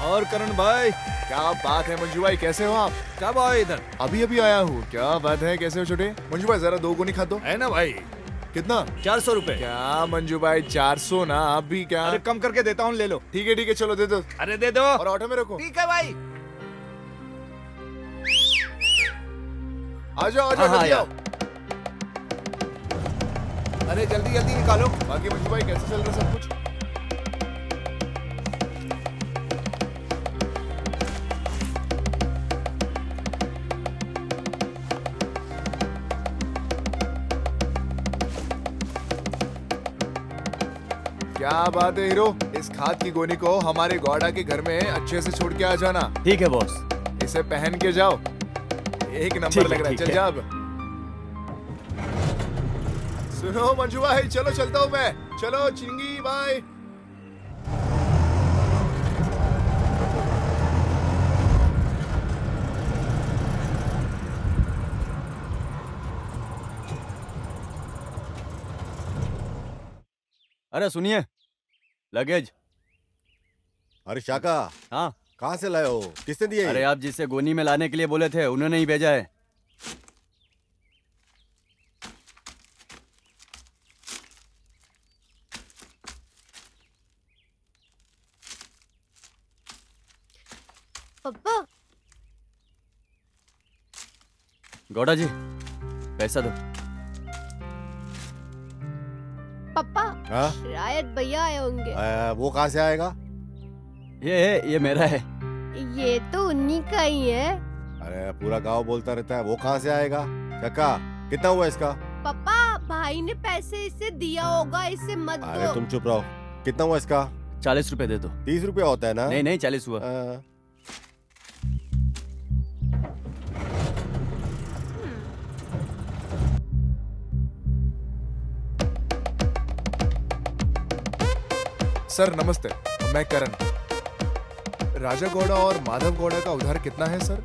और करण भाई, क्या बात है मंजू भाई, कैसे हो आप? कब आए इधर? अभी अभी आया हूँ। क्या बात है, कैसे हो छोटे? मंजू भाई जरा 2 गुनी खा दो। है ना भाई? कितना? 400 रुपए। क्या मंजू भाई 400 ना, आप भी क्या? अरे कम करके देता हूँ, ले लो। ठीक है चलो दे दो। अरे दे दो। और ऑटो में रखो। ठीक है भाई। आ जाओ हाँ, जल्दी आओ। अरे जल्दी जल्दी निकालो। बाकी मंजू भाई कैसे चल रहा है सब कुछ? क्या बात है हीरो, इस खाद की गोनी को हमारे गौड़ा के घर में अच्छे से छोड़ के आ जाना। ठीक है बॉस। इसे पहन के जाओ, एक नंबर लग रहा है। चल जा अब। सुनो मंजू भाई, चलो चलता हूँ मैं। चलो चिंगी, बाय। अरे सुनिए, लगेज। अरे शाका, हाँ कहाँ से लाए हो? किसने दिए? अरे आप जिससे गोनी में लाने के लिए बोले थे उन्होंने ही भेजा है। पापा, गौड़ा जी पैसा दो। पापा, हाँ? शायद भैया आए होंगे। वो कहाँ से आएगा? ये मेरा है। ये तो उन्हीं का ही है। अरे पूरा गांव बोलता रहता है, वो कहाँ से आएगा? चक्का कितना हुआ इसका? पापा भाई ने पैसे इससे दिया होगा, इससे मत अरे दो। तुम चुप रहो। कितना हुआ इसका? 40 रुपए दे दो। 30 रुपया होता है ना? नहीं 40 हुआ। सर नमस्ते, मैं करण। राजा गौड़ा और माधव गौड़ा का उधार कितना है सर?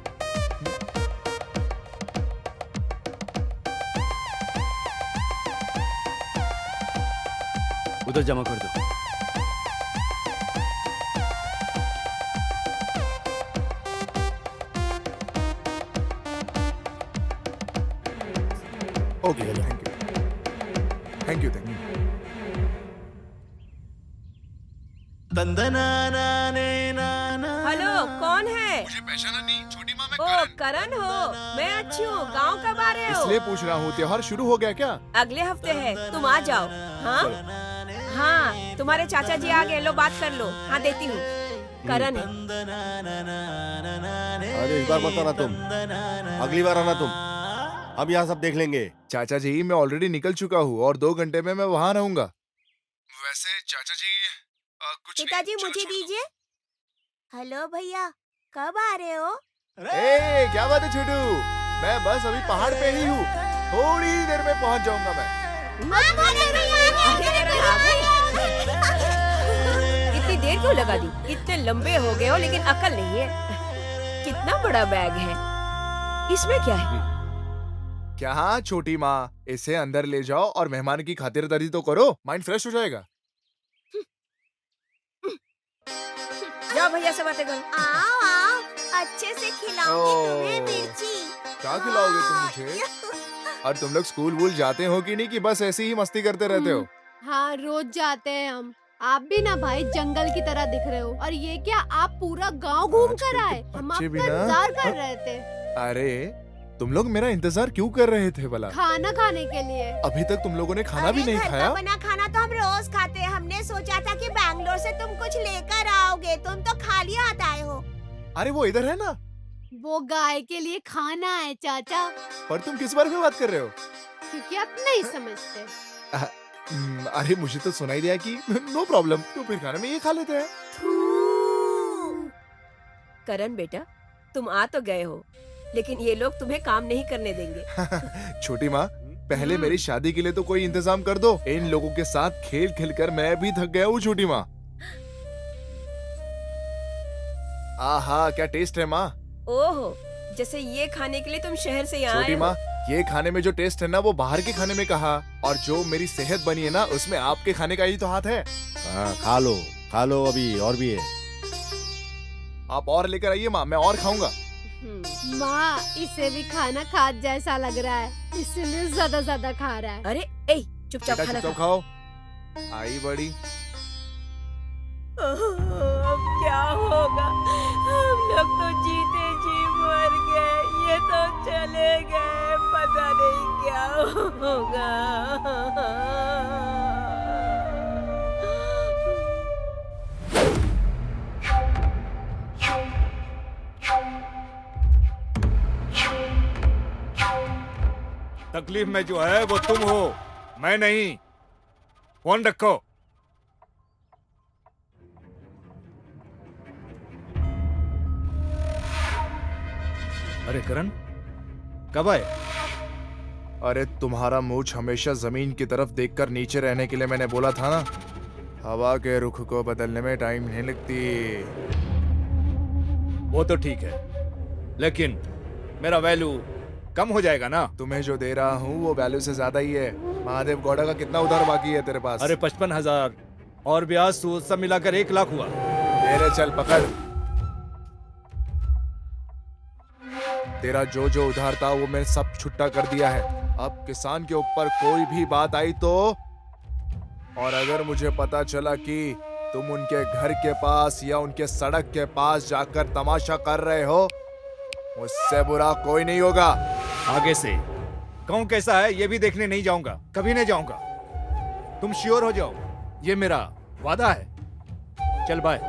उधर जमा कर दो। Okay thank you. हेलो, कौन है? मुझे पहचाना नहीं? छोटी माँ मैं ओ करण हो, मैं अच्छी हूँ। गांव कब आ रहे हो? इसलिए पूछ रहा हूँ, त्योहार शुरू हो गया क्या? अगले हफ्ते है, तुम आ जाओ। हाँ हाँ, तुम्हारे चाचा जी आ गए, लो बात कर लो। हाँ देती हूँ। करण है। अरे इस बार मत आना तुम, अगली बार आना तुम। हम यहाँ सब देख लेंगे। चाचा जी मैं ऑलरेडी निकल चुका हूँ और 2 घंटे में मैं वहाँ रहूंगा। वैसे चाचा जी कुछ पिताजी मुझे दीजिए। हेलो भैया, कब आ रहे हो? ए, क्या बात है छोटू? मैं बस अभी पहाड़ पे ही हूँ, थोड़ी ही देर में पहुँच जाऊंगा मैं। इतनी देर क्यों लगा दी? इतने लंबे हो गए हो लेकिन अकल नहीं है। कितना बड़ा बैग है, इसमें क्या है? क्या? हाँ छोटी माँ, इसे अंदर ले जाओ और मेहमान की खातिरदारी तो करो, माइंड फ्रेश हो जाएगा। जाओ भैया से बातें करो। आओ आओ, अच्छे से खिलाऊंगी तुम्हें मिर्ची। क्या खिलाओगे तुम मुझे? और तुम लोग स्कूल वूल जाते हो कि नहीं, कि बस ऐसे ही मस्ती करते रहते हो? हाँ रोज जाते हैं हम। आप भी ना भाई जंगल की तरह दिख रहे हो। और ये क्या, आप पूरा गांव घूम कर आए? हम बच्चे भी आपका ना- इंतजार कर रहे थे। अरे तुम लोग मेरा इंतजार क्यों कर रहे थे भला? खाना खाने के लिए। अभी तक तुम लोगों ने खाना भी नहीं घर खाया? का बना खाना तो हम रोज खाते हैं। हमने सोचा था कि बैंगलोर से तुम कुछ लेकर आओगे, तुम तो खाली हाथ आए हो। अरे वो इधर है ना। वो गाय के लिए खाना है चाचा। पर तुम किस बारे में बात कर रहे हो? क्योंकि आप नहीं समझते। अरे मुझे तो सुनाई दिया कि नो प्रॉब्लम, तो फिर खाने में ये खा लेते हैं। करण बेटा, तुम आ तो गए हो लेकिन ये लोग तुम्हें काम नहीं करने देंगे। छोटी माँ, पहले मेरी शादी के लिए तो कोई इंतजाम कर दो। इन लोगों के साथ खेल खेल कर मैं भी थक गया हूँ छोटी माँ। आहा क्या टेस्ट है माँ। ओहो, जैसे ये खाने के लिए तुम शहर से यहाँ छोटी आए माँ, हो। ये खाने में जो टेस्ट है ना वो बाहर के खाने में कहा, और जो मेरी सेहत बनी है ना उसमें आपके खाने का ही तो हाथ है। हाँ खा लो, अभी और भी है। आप और लेकर आइए माँ, मैं और खाऊंगा। माँ इसे भी खाना खाद जैसा लग रहा है, इसलिए ज्यादा खा रहा है। अरे ए, चुपचाप बेटा खाना चुपचाप खा। खाओ। आई बड़ी। अब क्या होगा? हम लोग तो जीते जी मर गए, ये तो चले गए, पता नहीं क्या होगा। तकलीफ में जो है वो तुम हो, मैं नहीं। फोन रखो। अरे करण, कब आए? अरे तुम्हारा मूछ हमेशा जमीन की तरफ देखकर नीचे रहने के लिए मैंने बोला था ना। हवा के रुख को बदलने में टाइम नहीं लगती। वो तो ठीक है, लेकिन मेरा वैल्यू कम हो जाएगा ना। तुम्हें जो दे रहा हूँ वो वैल्यू से ज्यादा ही है। महादेव गौड़ा का कितना उधार बाकी है तेरे पास? अरे 55,000 और ब्याज सूद सब मिलाकर 1 लाख हुआ। तेरे चल पकड़। तेरा जो जो उधार था वो मैंने सब छुट्टा कर दिया है। अब किसान के ऊपर कोई भी बात आई तो, और अगर मुझे पता चला कि तुम उनके घर के पास या उनके सड़क के पास जाकर तमाशा कर रहे हो, मुझसे बुरा कोई नहीं होगा। आगे से कौन कैसा है ये भी देखने नहीं जाऊंगा, कभी नहीं जाऊंगा। तुम श्योर हो जाओ, ये मेरा वादा है। चल बाय।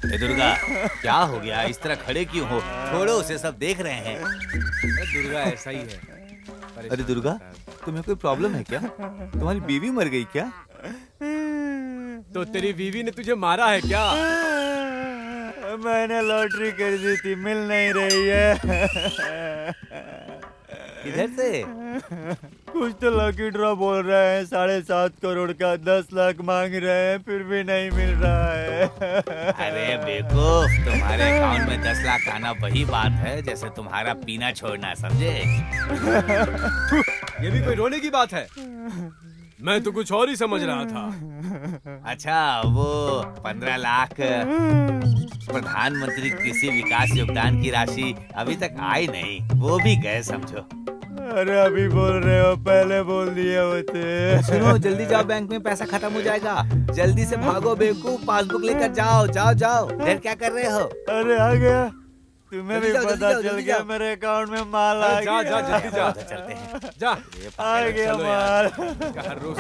ए दुर्गा, क्या हो गया? इस तरह खड़े क्यों हो? छोड़ो उसे, सब देख रहे हैं। दुर्गा ऐसा ही है। अरे दुर्गा, तुम्हें कोई प्रॉब्लम है क्या? तुम्हारी बीवी मर गई क्या? तो तेरी बीवी ने तुझे मारा है क्या? मैंने लॉटरी खरीदी थी, मिल नहीं रही है। किधर से? कुछ तो लकी ड्रॉ बोल रहे हैं, 7.5 करोड़ का 10 लाख मांग रहे हैं, फिर भी नहीं मिल रहा है। अरे बेवकूफ, तुम्हारे अकाउंट में 10 लाख आना वही बात है जैसे तुम्हारा पीना छोड़ना, समझे? ये भी कोई रोने की बात है? मैं तो कुछ और ही समझ रहा था। अच्छा, वो 15 लाख प्रधानमंत्री कृषि विकास योगदान की राशि अभी तक आई नहीं, वो भी गए समझो। अरे अभी बोल रहे हो, पहले बोल दिए होते। सुनो, जल्दी जाओ, बैंक में पैसा खत्म हो जाएगा। जल्दी से भागो बेवकूफ, पासबुक लेकर जाओ, जाओ जाओ। इधर क्या कर रहे हो? अरे आ गया, तुम्हें भी पता चल गया मेरे अकाउंट में माल आ गया। जा जल्दी जा, चलते हैं। जा, आ गया माल। हर रोज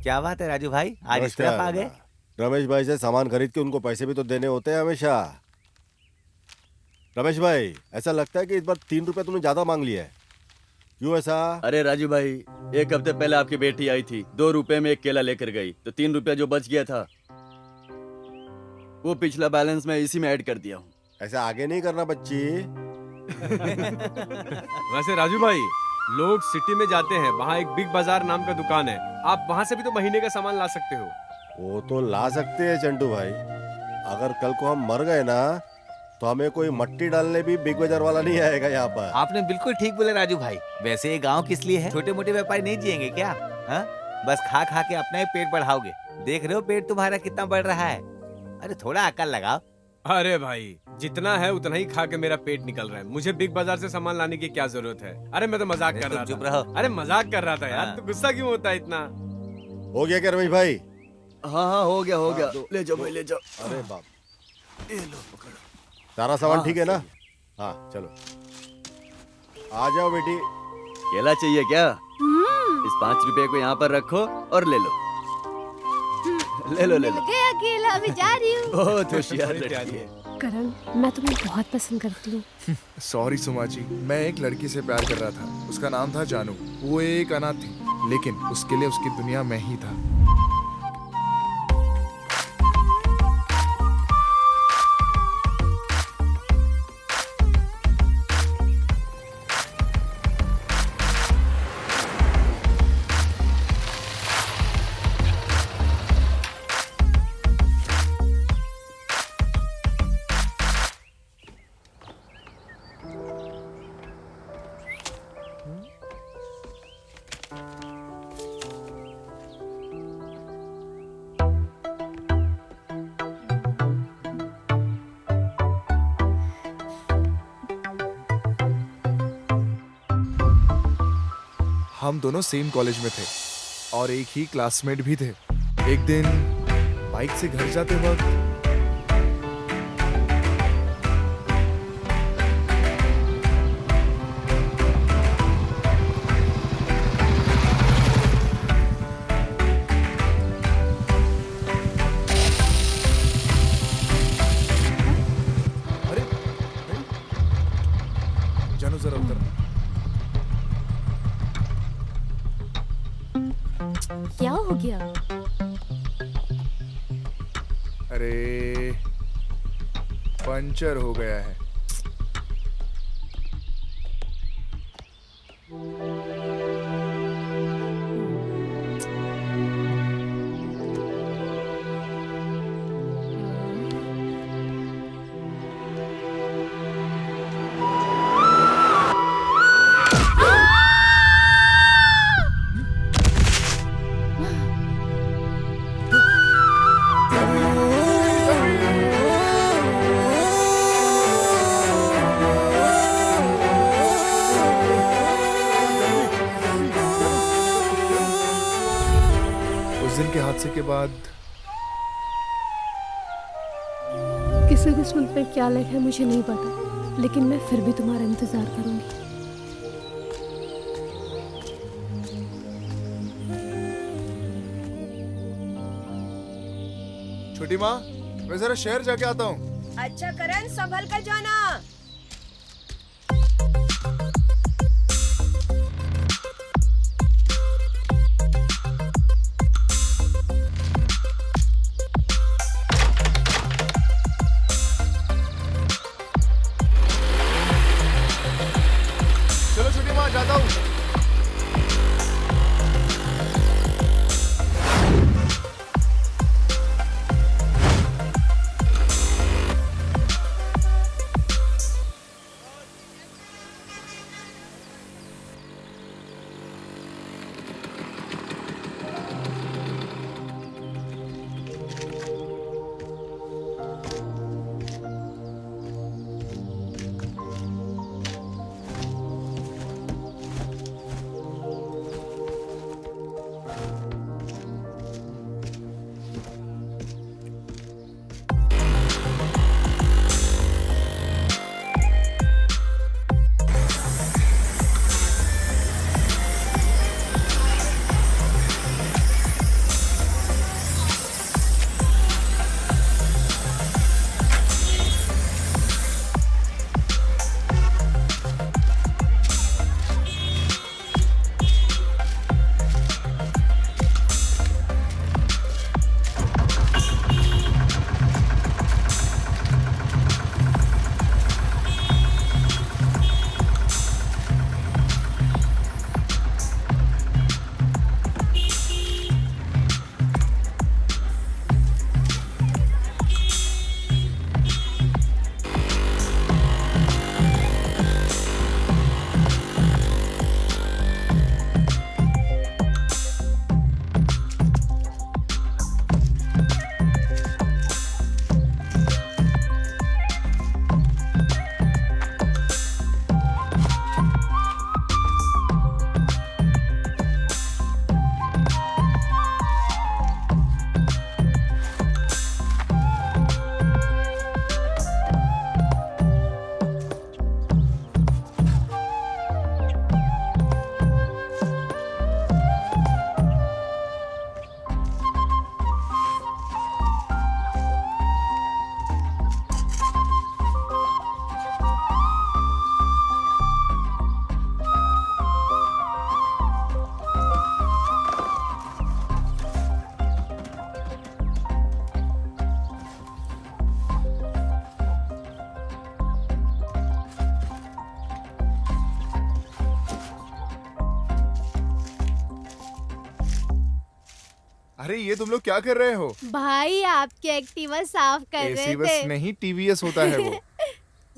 क्या बात है राजू भाई, आज इस तरफ आ गए? रमेश भाई से सामान खरीद के उनको पैसे भी तो देने होते हैं हमेशा। रमेश भाई, ऐसा लगता है कि इस बार 3 रुपए तुमने ज्यादा मांग लिया है, क्यों ऐसा? अरे राजू भाई, 1 हफ्ते पहले आपकी बेटी आई थी, 2 रुपए में 1 केला लेकर गई, तो 3 रुपया जो बच गया था वो पिछला बैलेंस मैं इसी में ऐड कर दिया हूँ। ऐसा आगे नहीं करना बच्ची। वैसे राजू भाई, लोग सिटी में जाते हैं, वहाँ एक बिग बाजार नाम का दुकान है, आप वहाँ से भी तो महीने का सामान ला सकते हो। वो तो ला सकते हैं चंटू भाई, अगर कल को हम मर गए ना तो हमें कोई मट्टी डालने भी बिग बाजार वाला नहीं आएगा यहाँ पर। आपने बिल्कुल ठीक बोला राजू भाई। वैसे ये गांव किस लिए है? छोटे मोटे व्यापारी नहीं जिएंगे क्या? हा? बस खा खा के अपना ही पेट बढ़ाओगे। देख रहे हो पेट तुम्हारा कितना बढ़ रहा है। अरे थोड़ा अकल लगाओ। अरे भाई, जितना है उतना ही खा के मेरा पेट निकल रहा है, मुझे बिग बाजार से सामान लाने की क्या जरूरत है? अरे मैं तो मजाक कर रहा था। चुप रहो। अरे मजाक कर रहा था यार, तो गुस्सा क्यों होता है इतना? हो गया क्या रमेश भाई? हाँ हो गया हो गया, ले जाओ भाई ले जाओ। अरे बाप, ये लो पकड़ो। सारा सामान ठीक है ना? हाँ चलो, आ जाओ बेटी। केला चाहिए क्या? इस 5 रुपए को यहाँ पर रखो और ले लो। ले लो ले लो। गया अकेला, अभी जा रही हूँ। बहुत होशियार लड़की है। करण, मैं तुम्हें बहुत पसंद करती हूँ। सॉरी सुमा जी, मैं एक लड़की से प्यार कर रहा था, उसका नाम था जानू। वो एक अनाथ थी, लेकिन उसके लिए उसकी दुनिया में ही था। हम दोनों सेम कॉलेज में थे और एक ही क्लासमेट भी थे। एक दिन बाइक से घर जाते वक्त जानू जरा उतर। क्या हो गया? अरे पंचर हो गया है। उस दिन के हादसे के बाद किसी किस्मत में क्या लिखा है मुझे नहीं पता, लेकिन मैं फिर भी तुम्हारा इंतजार करूंगी। छोटी माँ, मैं जरा शहर जाके आता हूँ। अच्छा करण, संभल कर जाना। चलो छोटी माँ, जाता हूँ। अरे ये तुम लोग क्या कर रहे हो? भाई आपके एक्टिवा साफ कर रहे एसी बस थे। नहीं, टीवीएस होता है वो।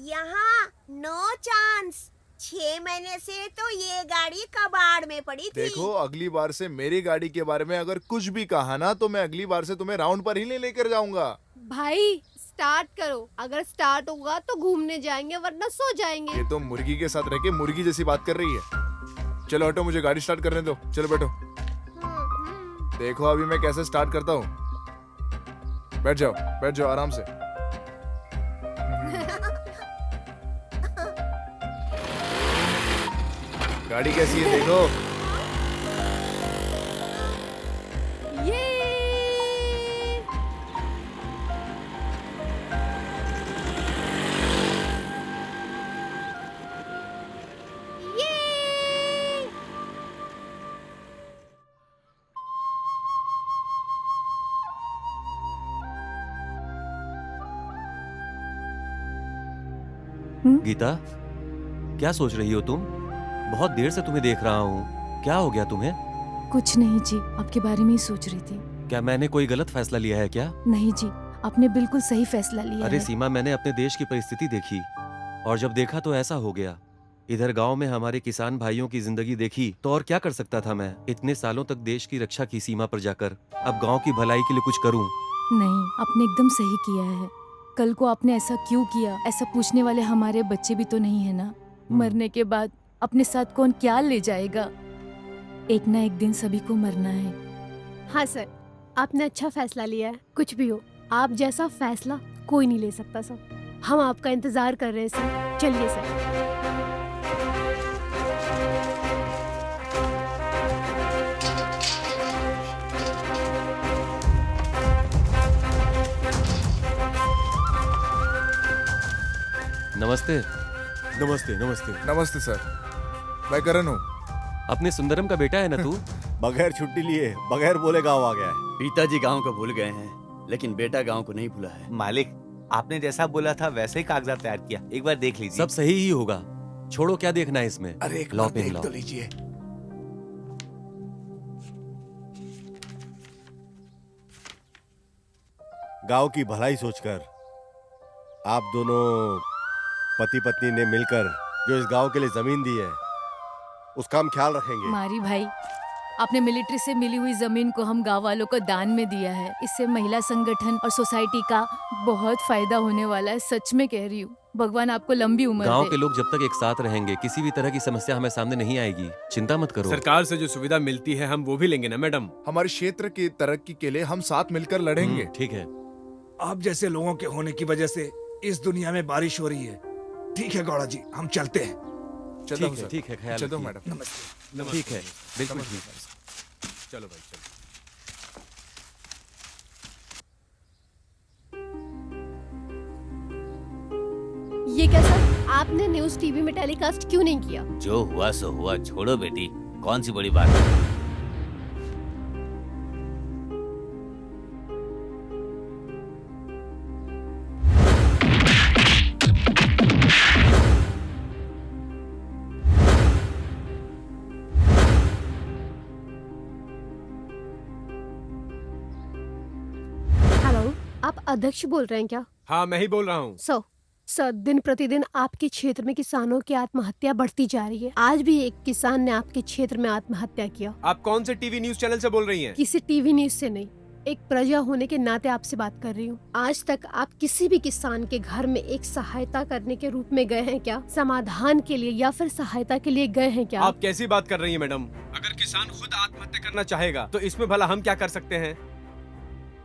यहाँ नो चांस। 6 महीने से तो ये गाड़ी कबाड़ में पड़ी थी। देखो, अगली बार से मेरी गाड़ी के बारे में अगर कुछ भी कहा ना तो मैं अगली बार से तुम्हें राउंड पर ही नहीं लेकर जाऊंगा। भाई स्टार्ट करो, अगर स्टार्ट होगा तो घूमने जाएंगे वरना सो जाएंगे। ये तो मुर्गी के साथ रह के मुर्गी जैसी बात कर रही है। चलो हटो, मुझे गाड़ी स्टार्ट करने दो। चलो बैठो। देखो अभी मैं कैसे स्टार्ट करता हूँ। बैठ जाओ आराम से। गाड़ी कैसी है देखो। ये गीता, क्या सोच रही हो तुम? बहुत देर से तुम्हें देख रहा हूँ, क्या हो गया तुम्हें? कुछ नहीं जी, आपके बारे में ही सोच रही थी। क्या मैंने कोई गलत फैसला लिया है क्या? नहीं जी, आपने बिल्कुल सही फैसला लिया अरे है। सीमा, मैंने अपने देश की परिस्थिति देखी और जब देखा तो ऐसा हो गया। इधर गांव में हमारे किसान भाइयों की जिंदगी देखी तो और क्या कर सकता था मैं? इतने सालों तक देश की रक्षा की सीमा पर जाकर अब गांव की भलाई के लिए कुछ करूं। नहीं, आपने एकदम सही किया है। कल को आपने ऐसा क्यों किया, ऐसा पूछने वाले हमारे बच्चे भी तो नहीं है ना। मरने के बाद अपने साथ कौन क्या ले जाएगा? एक ना एक दिन सभी को मरना है। हाँ सर, आपने अच्छा फैसला लिया है। कुछ भी हो, आप जैसा फैसला कोई नहीं ले सकता सर। हम आपका इंतजार कर रहे हैं सर। चलिए सर। नमस्ते। नमस्ते नमस्ते। नमस्ते सर, मैं करण हूँ। अपने सुंदरम का बेटा है ना तू? बगैर छुट्टी लिए, बगैर बोले गाँव आ गया है। पिताजी गांव को भूल गए हैं, लेकिन बेटा गांव को नहीं भूला है। मालिक, आपने जैसा बोला था वैसे ही कागजात तैयार किया, एक बार देख लीजिए। सब सही ही होगा, छोड़ो क्या देखना है इसमें। अरे एक लाओ बार पेन देख लाओ। तो लीजिए। गांव की भलाई सोचकर आप दोनों पति पत्नी ने मिलकर जो इस गांव के लिए जमीन दी है उसका हम ख्याल रखेंगे। मारी भाई, आपने मिलिट्री से मिली हुई जमीन को हम गांव वालों को दान में दिया है। इससे महिला संगठन और सोसाइटी का बहुत फायदा होने वाला है। सच में कह रही हूँ, भगवान आपको लंबी उम्र गांव दे। के लोग जब तक एक साथ रहेंगे किसी भी तरह की समस्या हमें सामने नहीं आएगी, चिंता मत करो। सरकार से जो सुविधा मिलती है हम वो भी लेंगे ना मैडम। हमारे क्षेत्र की तरक्की के लिए हम साथ मिलकर लड़ेंगे। ठीक है। आप जैसे लोगों के होने की वजह से इस दुनिया में बारिश हो रही है। ठीक है गौड़ा जी, हम चलते हैं। चलता हूँ ठीक है, सर। ठीक है, ख्याल चलता हूँ रखिए। मैडम। नमस्ते। ठीक है, बिल्कुल ठीक है। चलो भाई चलो। ये क्या सर, आपने न्यूज़ टीवी में टेलीकास्ट क्यों नहीं किया? जो हुआ सो हुआ, छोड़ो बेटी, कौन सी बड़ी बात है। हेलो, आप अध्यक्ष बोल रहे हैं क्या? हाँ मैं ही बोल रहा हूँ। सर, दिन प्रतिदिन आपके क्षेत्र में किसानों की आत्महत्या बढ़ती जा रही है। आज भी एक किसान ने आपके क्षेत्र में आत्महत्या किया। आप कौन से टीवी न्यूज चैनल से बोल रही हैं? किसी टीवी न्यूज से नहीं, एक प्रजा होने के नाते आपसे बात कर रही हूँ। आज तक आप किसी भी किसान के घर में एक सहायता करने के रूप में गए हैं क्या? समाधान के लिए या फिर सहायता के लिए गए हैं क्या? आप कैसी बात कर रही हैं मैडम? अगर किसान खुद आत्महत्या करना चाहेगा तो इसमें भला हम क्या कर सकते हैं?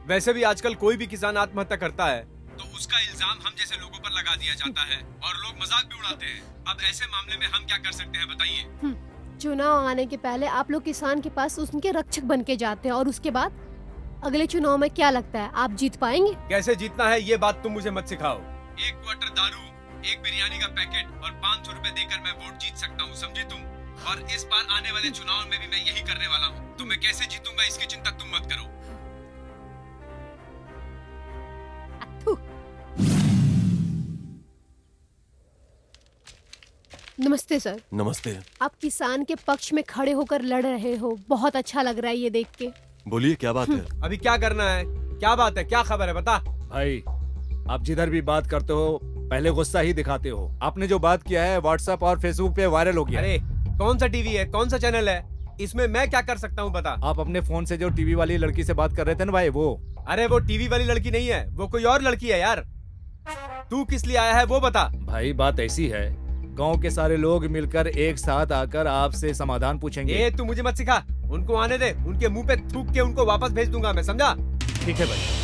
वैसे भी आजकल कोई भी किसान आत्महत्या करता है तो उसका इल्जाम हम जैसे लोगों पर लगा दिया जाता है और लोग मजाक भी उड़ाते हैं। अब ऐसे मामले में हम क्या कर सकते हैं बताइए? चुनाव आने के पहले आप लोग किसान के पास उनके रक्षक बन के जाते हैं और उसके बाद अगले चुनाव में क्या लगता है आप जीत पाएंगे? कैसे जीतना है ये बात तुम मुझे मत सिखाओ। 1 क्वार्टर दारू, 1 बिरयानी का पैकेट और 500 रुपए देकर मैं वोट जीत सकता हूँ, समझी तुम? और इस बार आने वाले चुनाव में भी मैं यही करने वाला हूँ। तो मैं कैसे जीतूंगा इसकी चिंता तुम मत करो। नमस्ते सर। नमस्ते। आप किसान के पक्ष में खड़े होकर लड़ रहे हो, बहुत अच्छा लग रहा है ये देख के। बोलिए क्या बात है? अभी क्या करना है? क्या बात है? क्या खबर है? बता। भाई, आप जिधर भी बात करते हो पहले गुस्सा ही दिखाते हो। आपने जो बात किया है व्हाट्सएप और फेसबुक पे वायरल हो गया। अरे कौन सा टीवी है, कौन सा चैनल है, इसमें मैं क्या कर सकता हूँ बता। आप अपने फोन से जो टीवी वाली लड़की से बात कर रहे थे ना भाई, वो। अरे वो टीवी वाली लड़की नहीं है, वो कोई और लड़की है यार। तू किस लिए आया है वो बता। भाई बात ऐसी है, गांव के सारे लोग मिलकर एक साथ आकर आपसे समाधान पूछेंगे। ये तू मुझे मत सिखा, उनको आने दे, उनके मुंह पे थूक के उनको वापस भेज दूंगा मैं, समझा? ठीक है भाई।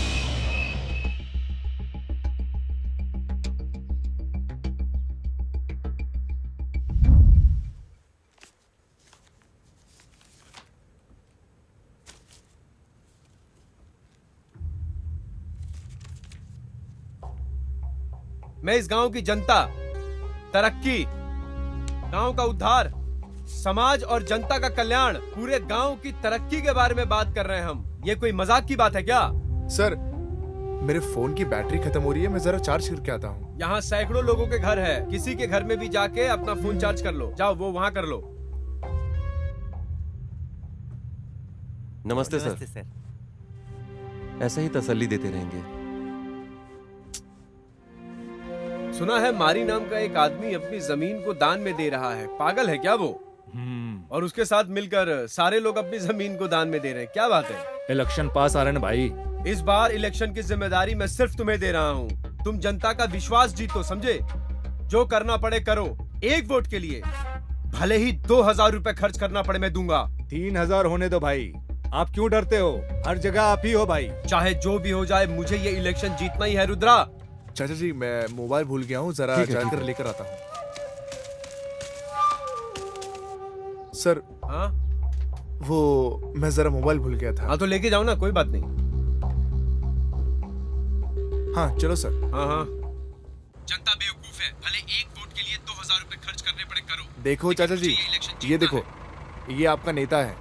मैं इस गांव की जनता, तरक्की, गांव का उद्धार, समाज और जनता का कल्याण, पूरे गांव की तरक्की के बारे में बात कर रहे हैं हम। ये कोई मजाक की बात है क्या? सर, मेरे फोन की बैटरी खत्म हो रही है, मैं जरा चार्ज करके आता हूँ। यहाँ सैकड़ों लोगों के घर है, किसी के घर में भी जाके अपना फोन चार्ज कर लो। जाओ वो वहाँ कर लो। नमस्ते सर। ऐसे ही तसल्ली देते रहेंगे। सुना है मारी नाम का एक आदमी अपनी जमीन को दान में दे रहा है। पागल है क्या वो? और उसके साथ मिलकर सारे लोग अपनी जमीन को दान में दे रहे हैं। क्या बात है? इलेक्शन पास आ रहे हैं भाई। इस बार इलेक्शन की जिम्मेदारी मैं सिर्फ तुम्हें दे रहा हूँ। तुम जनता का विश्वास जीतो, समझे? जो करना पड़े करो, एक वोट के लिए भले ही 2000 रुपए खर्च करना पड़े मैं दूंगा। 3000 होने दो भाई, आप क्यों डरते हो? हर जगह आप ही हो भाई। चाहे जो भी हो जाए, मुझे ये इलेक्शन जीतना ही है। रुद्रा। चाचा जी मैं मोबाइल भूल गया हूँ, जरा जाकर लेकर आता हूँ। सर हाँ वो मैं जरा मोबाइल भूल गया था। हाँ तो लेके जाओ ना, कोई बात नहीं। हाँ चलो सर। हाँ हाँ, जनता बेवकूफ है, भले एक वोट के लिए 2000 रुपए खर्च करने पड़े करो। देखो चाचा जी, ये देखो, ये आपका नेता है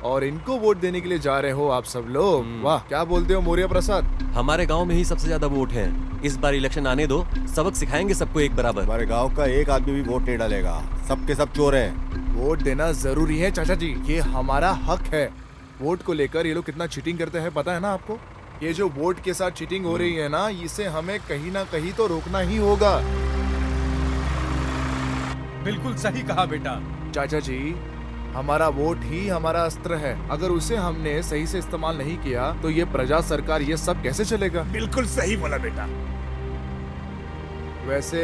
और इनको वोट देने के लिए जा रहे हो आप सब लोग। वाह, क्या बोलते हो मौर्य प्रसाद? हमारे गांव में ही सबसे ज्यादा वोट हैं। इस बार इलेक्शन आने दो, सबक सिखाएंगे सबको एक बराबर। हमारे गांव का एक आदमी भी वोट नहीं डालेगा, सबके सब चोर हैं। वोट देना जरूरी है चाचा जी, ये हमारा हक है। वोट को लेकर ये लोग कितना चीटिंग करते हैं पता है ना आपको? ये जो वोट के साथ चीटिंग हो रही है ना, इसे हमें कहीं ना कहीं तो रोकना ही होगा। बिल्कुल सही कहा बेटा। चाचा जी, हमारा वोट ही हमारा अस्त्र है। अगर उसे हमने सही से इस्तेमाल नहीं किया तो ये प्रजा सरकार ये सब कैसे चलेगा? बिल्कुल सही बोला बेटा। वैसे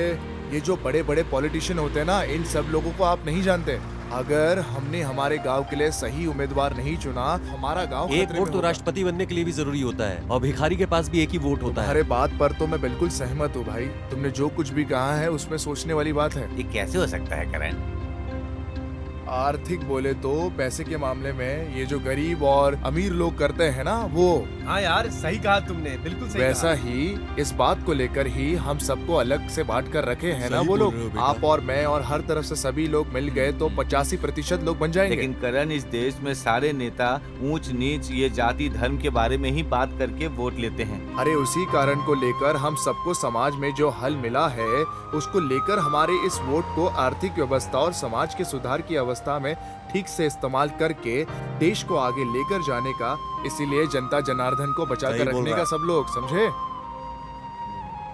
ये जो बड़े बड़े पॉलिटिशियन होते हैं ना, इन सब लोगों को आप नहीं जानते। अगर हमने हमारे गांव के लिए सही उम्मीदवार नहीं चुना, हमारा गांव एक खतरे वोट में तो होगा। राष्ट्रपति बनने के लिए भी जरूरी होता है, और भिखारी के पास भी एक ही वोट होता है। अरे बात पर तो मैं बिल्कुल सहमत हूँ भाई। तुमने जो कुछ भी कहा है उसमें सोचने वाली बात है। ये कैसे हो सकता है करण? आर्थिक बोले तो पैसे के मामले में ये जो गरीब और अमीर लोग करते हैं ना, वो। हाँ यार, सही कहा तुमने, बिल्कुल सही वैसा कहा। ही इस बात को लेकर ही हम सबको अलग से बांट कर रखे हैं ना सही वो बोल लोग। रहे हो बेटा। आप और मैं और हर तरफ से सभी लोग मिल गए तो 85% लोग बन जाएंगे। लेकिन करण, इस देश में सारे नेता ऊंच नीच, ये जाति धर्म के बारे में ही बात करके वोट लेते हैं। अरे उसी कारण को लेकर हम सबको समाज में जो हल मिला है उसको लेकर हमारे इस वोट को आर्थिक व्यवस्था और समाज के सुधार की अवस्था में ठीक से इस्तेमाल करके देश को आगे लेकर जाने का, इसीलिए जनता जनार्दन को बचा सही कर बोल रखने रहा का है। सब लोग समझे।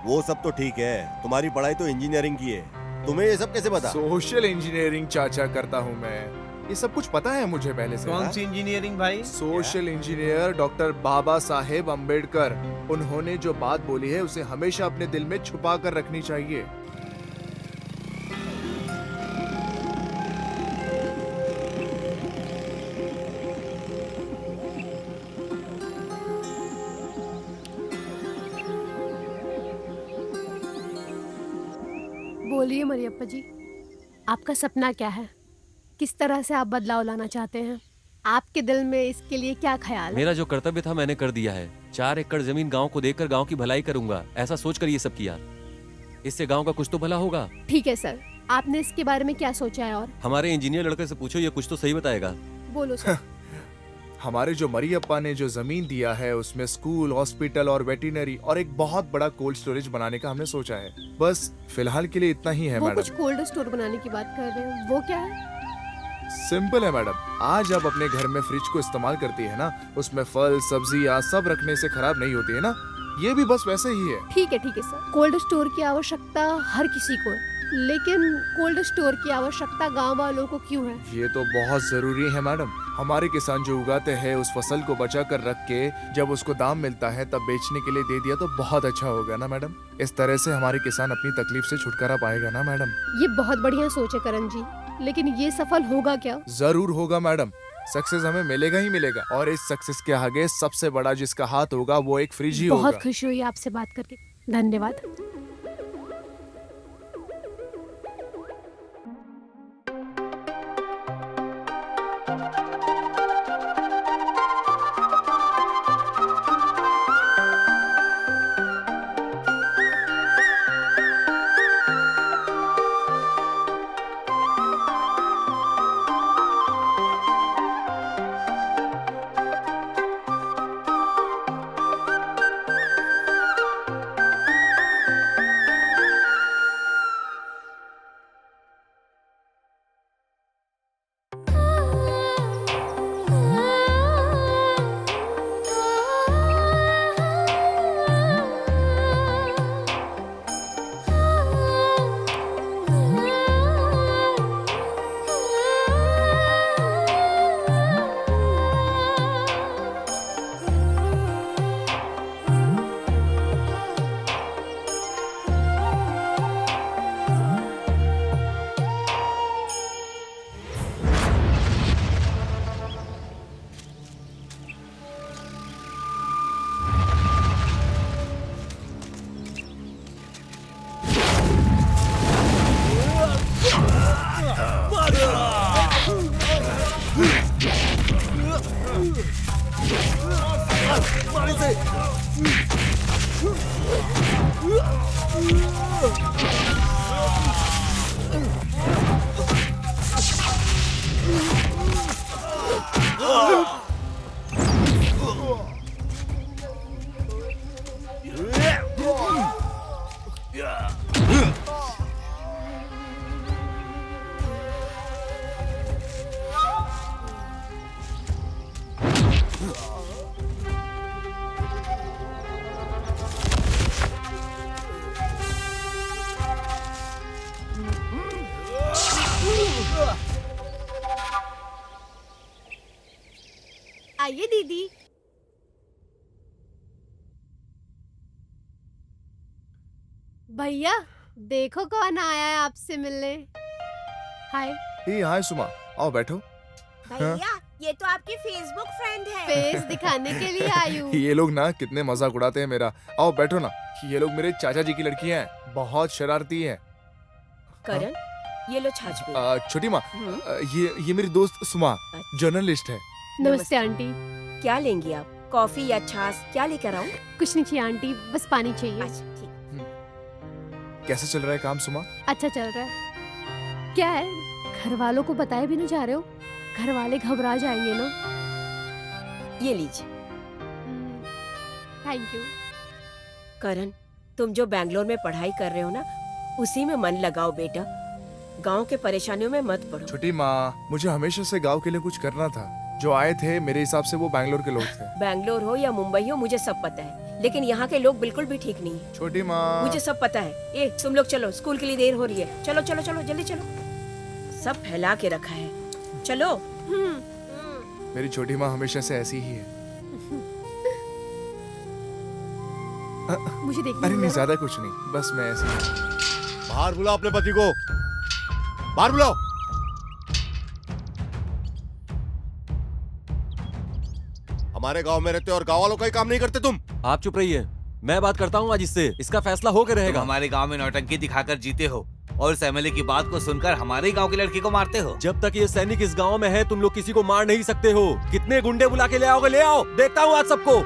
वो सब तो ठीक है, तुम्हारी पढ़ाई तो इंजीनियरिंग की है, तुम्हें ये सब कैसे पता? सोशल इंजीनियरिंग चाचा करता हूँ मैं, ये सब कुछ पता है मुझे पहले से। कौन सी इंजीनियरिंग भाई? Social engineer doctor Baba Saheb Ambedkar. उन्होंने जो बात बोली है उसे हमेशा अपने दिल में छुपा कर रखनी चाहिए। बोलिए मरियप्पा जी, आपका सपना क्या है? किस तरह से आप बदलाव लाना चाहते हैं? आपके दिल में इसके लिए क्या ख्याल है? मेरा जो कर्तव्य था मैंने कर दिया है। 4 एकड़ जमीन गांव को देकर गांव की भलाई करूंगा, ऐसा सोचकर ये सब किया। इससे गांव का कुछ तो भला होगा। ठीक है सर, आपने इसके बारे में क्या सोचा है? और हमारे इंजीनियर लड़के से पूछो, ये कुछ तो सही बताएगा। बोलो सर। हमारे जो मरियप्पा ने जो जमीन दिया है उसमें स्कूल, हॉस्पिटल और वेटरनरी और एक बहुत बड़ा कोल्ड स्टोरेज बनाने का हमने सोचा है। बस फिलहाल के लिए इतना ही है वो मैडम। कुछ कोल्ड स्टोर बनाने की बात कर रहे हैं, वो क्या है? सिंपल है मैडम, आज आप अपने घर में फ्रिज को इस्तेमाल करती है ना, उसमें फल सब्जियां सब रखने से खराब नहीं होती है ना, ये भी बस वैसे ही है। ठीक है सर, कोल्ड स्टोर की आवश्यकता हर किसी को है, लेकिन कोल्ड स्टोर की आवश्यकता गांव वालों को क्यों है? ये तो बहुत जरूरी है मैडम। हमारे किसान जो उगाते हैं उस फसल को बचा कर रख के जब उसको दाम मिलता है तब बेचने के लिए दे दिया तो बहुत अच्छा होगा ना मैडम। इस तरह से हमारे किसान अपनी तकलीफ से छुटकारा पाएगा ना मैडम। ये बहुत बढ़िया सोच है करण जी, लेकिन ये सफल होगा क्या? जरूर होगा मैडम, सक्सेस हमें मिलेगा ही मिलेगा। और इस सक्सेस के आगे सबसे बड़ा जिसका हाथ होगा वो एक फ्रिज ही होगा। बहुत खुशी हुई आपसे बात करके, धन्यवाद। आइए दीदी। भैया देखो कौन आया है आपसे मिलने। हाय। हाय सुमा, आओ बैठो। भैया ये तो आपकी फेसबुक फ्रेंड है। फेस दिखाने के लिए आई हूँ। ये लोग ना कितने मजाक उड़ाते हैं मेरा। आओ बैठो ना। ये लोग मेरे चाचा जी की लड़की हैं, बहुत शरारती हैं। करण, ये लो छाछ पी। छोटी माँ, ये मेरी दोस्त सुमा, जर्नलिस्ट है। नमस्ते आंटी। क्या लेंगी आप? कॉफी या छाछ, क्या लेकर आऊं? कुछ नहीं चाहिए आंटी, बस पानी चाहिए। अच्छा ठीक। कैसे चल रहा है काम सुमा? अच्छा चल रहा है। क्या है, घर वालों को बताए भी नहीं जा रहे हो? घर वाले घबरा जाएंगे ना। ये लीजिए। Thank you. करण, तुम जो बैंगलोर में पढ़ाई कर रहे हो ना, उसी में मन लगाओ बेटा। गांव के परेशानियों में मत पड़ो। छोटी माँ, मुझे हमेशा से गांव के लिए कुछ करना था। जो आए थे मेरे हिसाब से वो बैंगलोर के लोग थे। बैंगलोर हो या मुंबई हो, मुझे सब पता है, लेकिन यहाँ के लोग बिल्कुल भी ठीक नहीं है। छोटी माँ, मुझे सब पता है। ए, तुम लोग चलो, स्कूल के लिए देर हो रही है। चलो चलो चलो, जल्दी चलो। सब फैला के रखा है, चलो। मेरी छोटी माँ हमेशा से ऐसी ही है। मुझे देखना। अरे नहीं, ज्यादा कुछ नहीं, बस मैं ऐसी। बाहर बुलाओ अपने पति को, बाहर बुलाओ। हमारे गांव में रहते और गांव वालों का ही काम नहीं करते तुम। आप चुप रहिए, मैं बात करता हूँ आज इससे। इसका फैसला होकर रहेगा। हमारे गांव में नौटंकी दिखाकर जीते हो और इस एमएलए की बात को सुनकर हमारे ही गांव की लड़की को मारते हो। जब तक ये सैनिक इस गांव में है, तुम लोग किसी को मार नहीं सकते हो। कितने गुंडे बुला के ले आओगे? ले आओ, देखता हूँ आज सबको।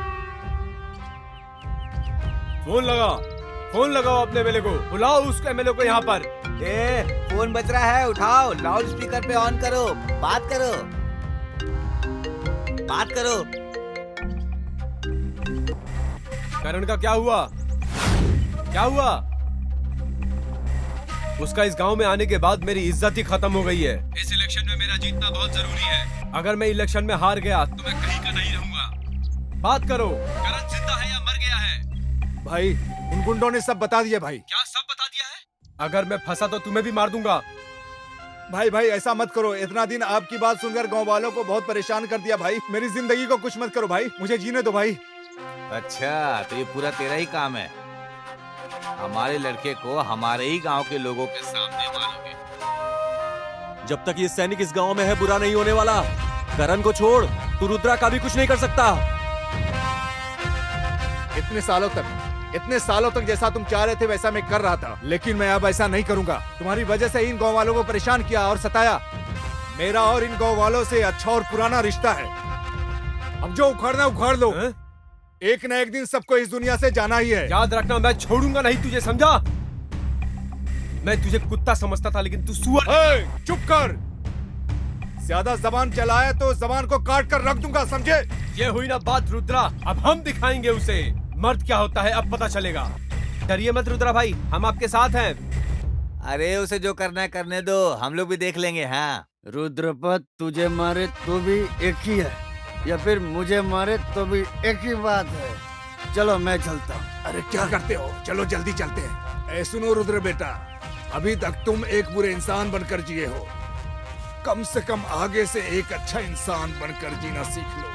फोन लगाओ अपने एमएलए को, बुलाओ उस एमएलए को यहाँ पर। फोन बज रहा है, उठाओ, लाउड स्पीकर पे ऑन करो, बात करो, बात करो। करण का क्या हुआ? क्या हुआ? उसका इस गांव में आने के बाद मेरी इज्जत ही खत्म हो गई है। इस इलेक्शन में मेरा जीतना बहुत जरूरी है। अगर मैं इलेक्शन में हार गया तो मैं कहीं का नहीं रहूंगा। बात करो, करण जिंदा है या मर गया है? भाई उन गुंडों ने सब बता दिया। भाई क्या सब बता दिया है? अगर मैं फंसा तो तुम्हें भी मार दूंगा। भाई भाई ऐसा मत करो। इतना दिन आपकी बात सुनकर गांव वालों को बहुत परेशान कर दिया। भाई मेरी जिंदगी को कुछ मत करो। भाई मुझे जीने दो भाई। अच्छा, तो ये पूरा तेरा ही काम है। हमारे लड़के को हमारे ही गांव के लोगों के सामने मारोगे। जब तक ये सैनिक इस गांव में है, बुरा नहीं होने वाला। करण को छोड़, तू रुद्रा का भी कुछ नहीं कर सकता। इतने सालों तक जैसा तुम चाह रहे थे वैसा मैं कर रहा था, लेकिन मैं अब ऐसा नहीं करूंगा। तुम्हारी वजह से इन गांव वालों को परेशान किया और सताया। मेरा और इन गांव वालों से अच्छा और पुराना रिश्ता है। अब जो उखाड़ना उखाड़ लो। एक न एक दिन सबको इस दुनिया से जाना ही है। याद रखना, मैं छोड़ूंगा नहीं तुझे, समझा? मैं तुझे कुत्ता समझता था, लेकिन तू सुअर। चुप कर। ज्यादा जबान चलाया तो जबान को काट कर रख दूंगा, समझे? ये हुई ना बात रुद्रा, अब हम दिखाएंगे उसे मर्द क्या होता है, अब पता चलेगा। डरिए मत रुद्रा भाई, हम आपके साथ हैं। अरे उसे जो करना है करने दो, हम लोग भी देख लेंगे। हाँ रुद्रपत, तुझे मारे तो भी एक ही है, या फिर मुझे मारे तो भी एक ही बात है। चलो मैं चलता हूँ। अरे क्या करते हो? चलो जल्दी चलते हैं। सुनो रुद्र बेटा, अभी तक तुम एक बुरे इंसान बनकर जिए हो। कम से कम आगे से एक अच्छा इंसान बनकर जीना सीख लो।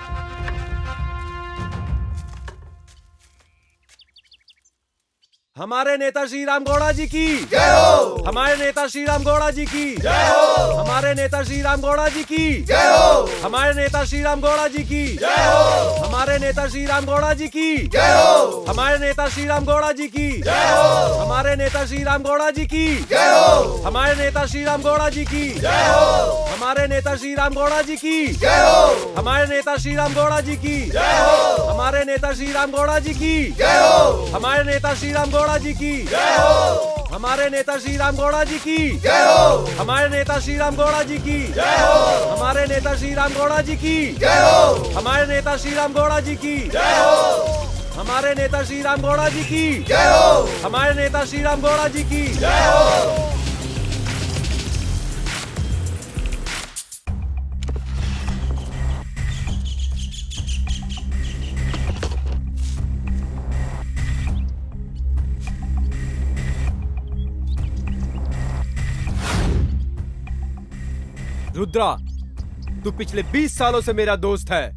हमारे नेता श्री राम गौड़ा जी की जय हो। हमारे नेता श्री राम गौड़ा जी की जय हो। हमारे नेता श्री राम गौड़ा जी की जय हो। हमारे नेता श्री राम गौड़ा जी की जय हो। हमारे नेता श्री राम गौड़ा जी की जय हो। हमारे नेता श्री राम गौड़ा जी की जय हो। हमारे नेता श्री राम गौड़ा जी की जय हो। हमारे नेता श्री राम गौड़ा जी की जय हो। हमारे नेता श्री राम गौड़ा जी की जय हो। हमारे नेता श्री राम गौड़ा जी की जय हो। हमारे नेता श्री राम गौड़ा जी की जय हो। हमारे नेता श्री राम गौड़ा जी की जय हो। हमारे नेता श्री राम गौड़ा जी की जय हो। हमारे नेता श्री राम गौड़ा जी की जय हो। हमारे नेता श्री राम गौड़ा जी की जय हो। हमारे नेता श्री राम गौड़ा जी की जय हो। हमारे नेता श्री राम गौड़ा जी की जय हो। हमारे नेता श्री राम गौड़ा जी की जय हो। रुद्रा, तू पिछले 20 सालों से मेरा दोस्त है।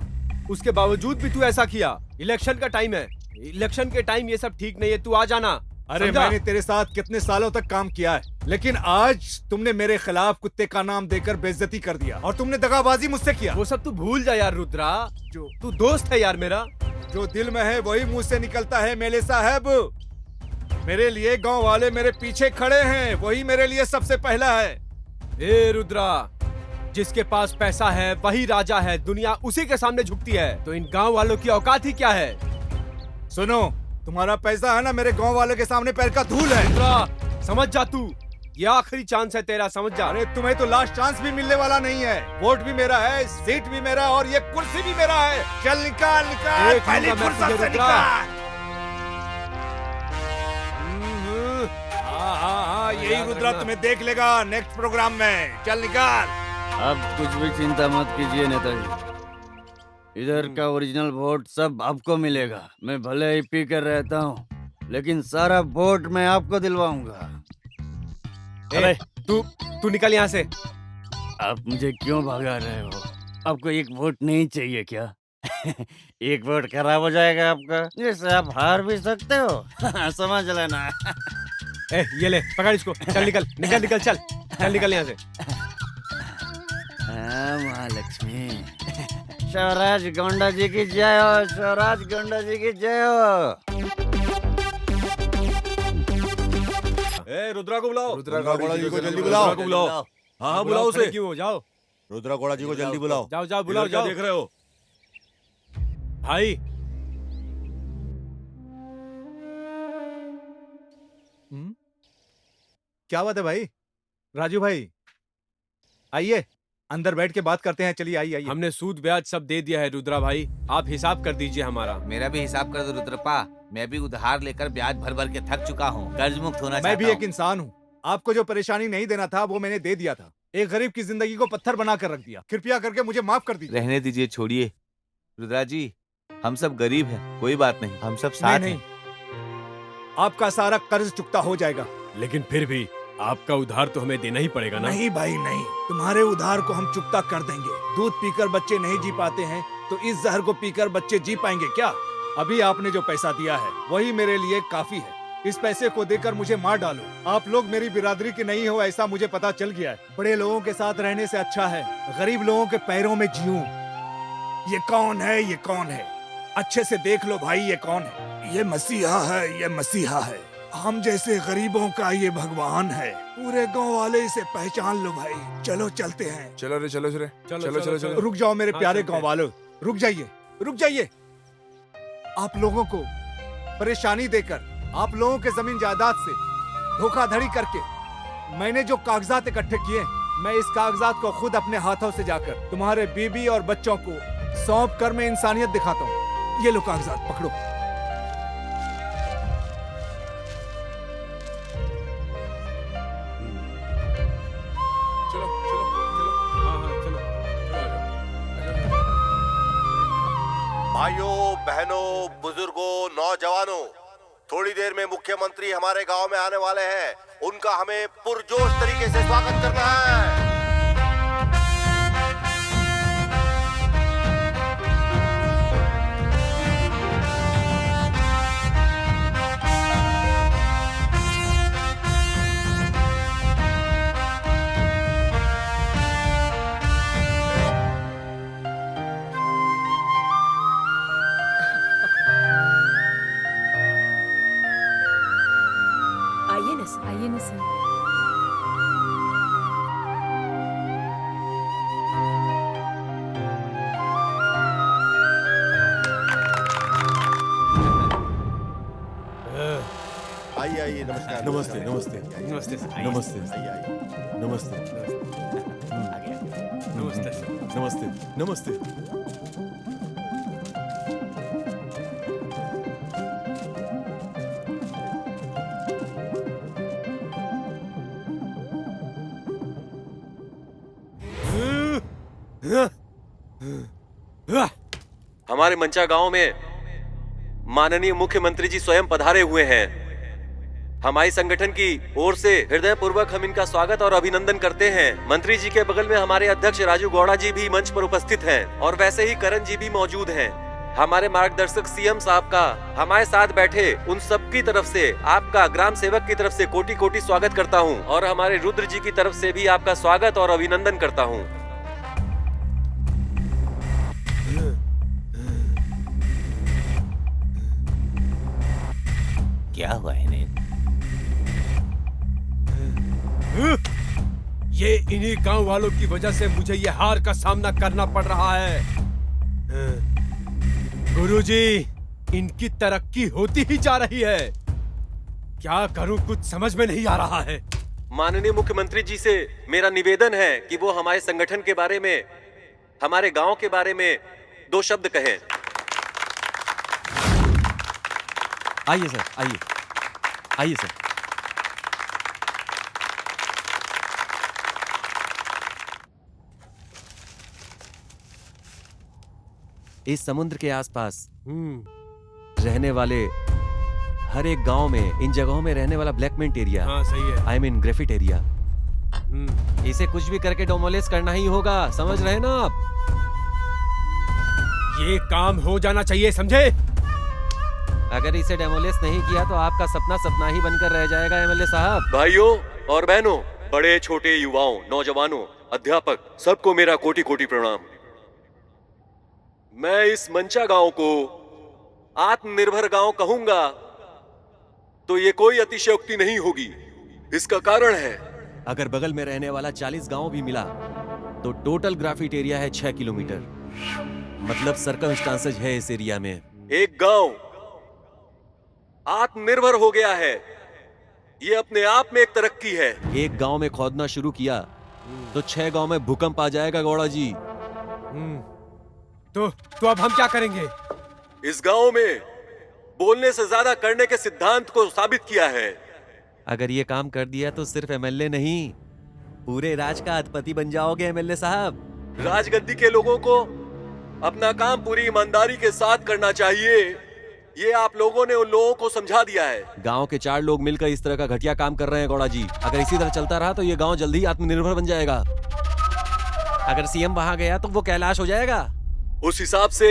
उसके बावजूद भी तू ऐसा किया। इलेक्शन का टाइम है, इलेक्शन के टाइम ये सब ठीक नहीं है, तू आ जाना। अरे समझा? मैंने तेरे साथ कितने सालों तक काम किया है, लेकिन आज तुमने मेरे खिलाफ कुत्ते का नाम देकर बेइज्जती कर दिया और तुमने दगाबाजी मुझसे किया। वो सब तू भूल जा यार रुद्रा, जो तू दोस्त है यार मेरा। जो दिल में है वही मुंह से निकलता है मेले साहब। मेरे लिए गांव वाले मेरे पीछे खड़े हैं, वही मेरे लिए सबसे पहला है। ए रुद्रा, जिसके पास पैसा है वही राजा है, दुनिया उसी के सामने झुकती है, तो इन गांव वालों की औकात ही क्या है? सुनो, तुम्हारा पैसा है ना मेरे गांव वालों के सामने पैर का धूल है। रुद्रा, समझ जा तू, ये आखिरी चांस है तेरा, समझ जा। अरे तुम्हें तो लास्ट चांस भी मिलने वाला नहीं है। वोट भी मेरा है, सीट भी मेरा और ये कुर्सी भी मेरा है। चल निकाल निकाल, पहली फुर्सत से निकाल। हाँ, यही रुद्रा तुम्हें देख लेगा नेक्स्ट प्रोग्राम में। चल निकाल। अब कुछ भी चिंता मत कीजिए नेताजी, इधर का ओरिजिनल वोट सब आपको मिलेगा। मैं भले ही पी कर रहता हूँ, लेकिन सारा वोट मैं आपको दिलवाऊंगा। अरे तू निकल यहाँ से। आप मुझे क्यों भगा रहे हो? आपको एक वोट नहीं चाहिए क्या? एक वोट खराब हो जाएगा आपका, जिससे आप हार भी सकते हो। समझ लेना। ये ले, पकड़ इसको। चल निकल निकल निकल, चल निकल यहाँ से। महालक्ष्मी, शिवराज गोंडा जी की जय हो, शिवराज गोंडा जी की जय हो। रुद्रा को बुलाओ, रुद्रा गौड़ा जी को जल्दी बुलाओ। हाँ बुलाओ उसे। क्यों? जाओ, रुद्रा गौड़ा जी को जल्दी बुलाओ। जाओ बुलाओ, जाओ। देख रहे हो भाई? क्या बात है भाई? राजू भाई आइए, अंदर बैठ के बात करते हैं। चलिए आइए। हमने सूद ब्याज सब दे दिया है रुद्रा भाई, आप हिसाब कर दीजिए हमारा। मेरा भी हिसाब कर दो रुद्रप्पा, मैं भी उधार लेकर ब्याज भर भर के थक चुका हूँ, कर्ज मुक्त होना चाहता हूँ। मैं भी एक इंसान हूँ, आपको जो परेशानी नहीं देना था वो मैंने दे दिया था। एक गरीब की जिंदगी को पत्थर बना कर रख दिया। कृपया करके मुझे माफ कर दीजिए। रहने दीजिए, छोड़िए रुद्रा जी, हम सब गरीब हैं, कोई बात नहीं, हम सब साथ नहीं, हैं। आपका सारा कर्ज चुकता हो जाएगा। लेकिन फिर भी आपका उधार तो हमें देना ही पड़ेगा ना। नहीं भाई नहीं, तुम्हारे उधार को हम चुकता कर देंगे। दूध पीकर बच्चे नहीं जी पाते हैं, तो इस जहर को पीकर बच्चे जी पाएंगे क्या? अभी आपने जो पैसा दिया है वही मेरे लिए काफी है। इस पैसे को देकर मुझे मार डालो। आप लोग मेरी बिरादरी के नहीं हो, ऐसा मुझे पता चल गया है। बड़े लोगों के साथ रहने से अच्छा है गरीब लोगों के पैरों में जीऊं। ये कौन है? ये कौन है? अच्छे से देख लो भाई, ये कौन है? ये मसीहा है, ये मसीहा है। हम जैसे गरीबों का ये भगवान है। पूरे गांव वाले इसे पहचान लो भाई। चलो चलते हैं। चलो रे, चलो रे, चलो। रुक जाओ मेरे प्यारे गांव वालों, रुक जाइए। आप लोगों को परेशानी देकर, आप लोगों के जमीन जायदाद से धोखाधड़ी करके मैंने जो कागजात इकट्ठे किए, मैं इस कागजात को खुद अपने हाथों से जाकर तुम्हारे बीबी और बच्चों को सौंप कर मैं इंसानियत दिखाता हूँ। ये लो कागजात, पकड़ो। भाइयों, बहनों, बुजुर्गों, नौजवानों, थोड़ी देर में मुख्यमंत्री हमारे गांव में आने वाले हैं। उनका हमें पुरजोश तरीके से स्वागत करना है। आइए ना सर। आइए, नमस्कार। नमस्ते। नमस्ते हमारे मंचा गांव में माननीय मुख्यमंत्री जी स्वयं पधारे हुए हैं। हमारे संगठन की ओर से हृदय पूर्वक हम इनका स्वागत और अभिनंदन करते हैं। मंत्री जी के बगल में हमारे अध्यक्ष राजू गौड़ा जी भी मंच पर उपस्थित हैं और वैसे ही करण जी भी मौजूद हैं। हमारे मार्गदर्शक सीएम साहब का हमारे साथ बैठे उन सब की तरफ से आपका ग्राम सेवक की तरफ से कोटि कोटि स्वागत करता हूं और हमारे रुद्र जी की तरफ से भी आपका स्वागत और अभिनंदन करता हूं। क्या हुआ इन्हें? ये इन्हीं गांव वालों की वजह से मुझे ये हार का सामना करना पड़ रहा है। गुरुजी, इनकी तरक्की होती ही जा रही है। क्या करूं, कुछ समझ में नहीं आ रहा है। माननीय मुख्यमंत्री जी से मेरा निवेदन है कि वो हमारे संगठन के बारे में, हमारे गांव के बारे में 2 शब्द कहें। आइए सर, आइए आइए सर। इस समुद्र के आसपास रहने वाले हर एक गांव में, इन जगहों में रहने वाला ब्लैकमेंट एरिया, हाँ सही है, आई मीन ग्रेफिट एरिया, इसे कुछ भी करके डोमोलेस करना ही होगा, समझ रहे हैं ना आप? ये काम हो जाना चाहिए, समझे? अगर इसे डेमोलेस नहीं किया तो आपका सपना सपना ही बनकर रह जाएगा एमएलए साहब। भाइयों और बहनों, बड़े छोटे युवाओं, नौजवानों, अध्यापक, सबको मेरा कोटि कोटि प्रणाम। मैं इस मंचा गांव को आत्मनिर्भर गांव कहूंगा तो ये कोई अतिशयोक्ति नहीं होगी। इसका कारण है, अगर बगल में रहने वाला 40 गांव भी मिला तो टोटल ग्राफिट एरिया है 6 किलोमीटर, मतलब सर्कमस्टांसेस है इस एरिया में। एक गांव आत्मनिर्भर हो गया है, ये अपने आप में एक तरक्की है। एक गांव में खोदना शुरू किया तो 6 गांव में भूकंप आ जाएगा गौड़ा जी। तो अब हम क्या करेंगे? इस गांव में बोलने से ज्यादा करने के सिद्धांत को साबित किया है। अगर ये काम कर दिया तो सिर्फ एमएलए नहीं, पूरे राज का अधिपति बन जाओगे एमएलए साहब। राजगद्दी के लोगों को अपना काम पूरी ईमानदारी के साथ करना चाहिए, ये आप लोगों ने उन लोगों को समझा दिया है। गांव के 4 लोग मिलकर इस तरह का घटिया काम कर रहे हैं गौड़ा जी। अगर इसी तरह चलता रहा तो ये गांव जल्दी ही आत्मनिर्भर बन जाएगा। अगर सीएम वहां गया तो वो कैलाश हो जाएगा। उस हिसाब से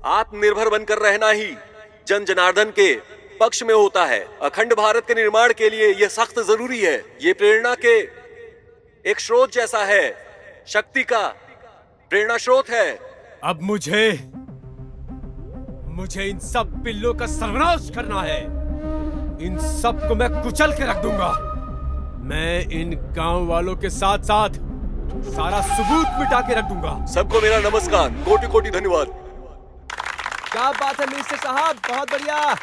आत्मनिर्भर बनकर रहना ही जन जनार्दन के पक्ष में होता है। अखंड भारत के निर्माण के लिए यह सख्त जरूरी है। ये प्रेरणा के एक स्रोत जैसा है, शक्ति का प्रेरणा स्रोत है। अब मुझे इन सब पिल्लों का सर्वनाश करना है। इन सब को मैं कुचल के रख दूंगा। मैं इन गांव वालों के साथ साथ सारा सबूत मिटा के रख दूंगा। सबको मेरा नमस्कार, कोटि कोटि धन्यवाद। क्या बात है मिनिस्टर साहब, बहुत बढ़िया।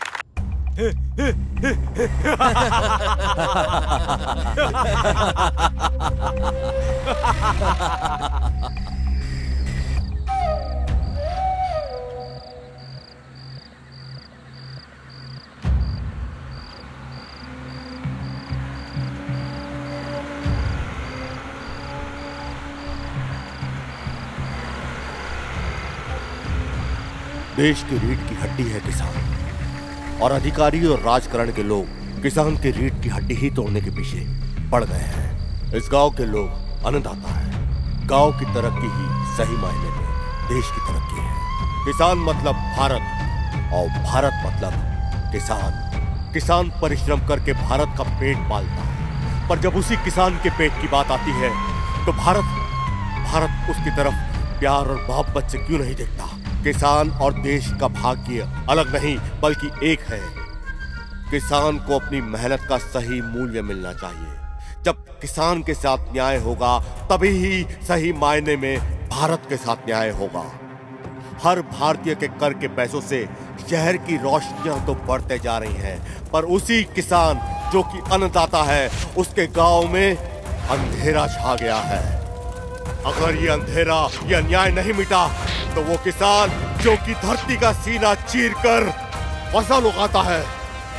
देश की रीढ़ की हड्डी है किसान, और अधिकारी और राजकरण के लोग किसान की रीढ़ की हड्डी ही तोड़ने के पीछे पड़ गए हैं। इस गांव के लोग अन्नदाता हैं। गांव की तरक्की ही सही मायने में देश की तरक्की है। किसान मतलब भारत और भारत मतलब किसान। किसान परिश्रम करके भारत का पेट पालता है, पर जब उसी किसान के पेट की बात आती है तो भारत उसकी तरफ प्यार और मोहब्बत से क्यों नहीं देखता। किसान और देश का भाग्य अलग नहीं बल्कि एक है। किसान को अपनी मेहनत का सही मूल्य मिलना चाहिए। जब किसान के साथ न्याय होगा तभी ही सही मायने में भारत के साथ न्याय होगा। हर भारतीय के कर के पैसों से शहर की रोशनियां तो बढ़ते जा रही हैं, पर उसी किसान जो कि अन्नदाता है, उसके गांव में अंधेरा छा गया है। अगर ये अंधेरा, ये अन्याय नहीं मिटा तो वो किसान जो कि धरती का सीना चीरकर फसल उगाता है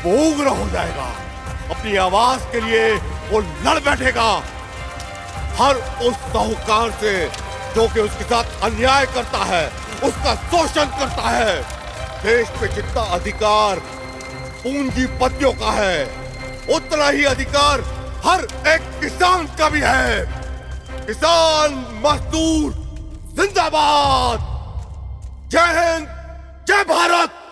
वो उग्र हो जाएगा। अपनी आवाज के लिए वो लड़ बैठेगा। हर उस साहूकार से जो कि उसके साथ अन्याय करता है, उसका शोषण करता है। देश पे जितना अधिकार पूंजीपतियों का है, उतना ही अधिकार हर एक किसान का भी है। किसान मजदूर जिंदाबाद। जय हिंद, जय भारत।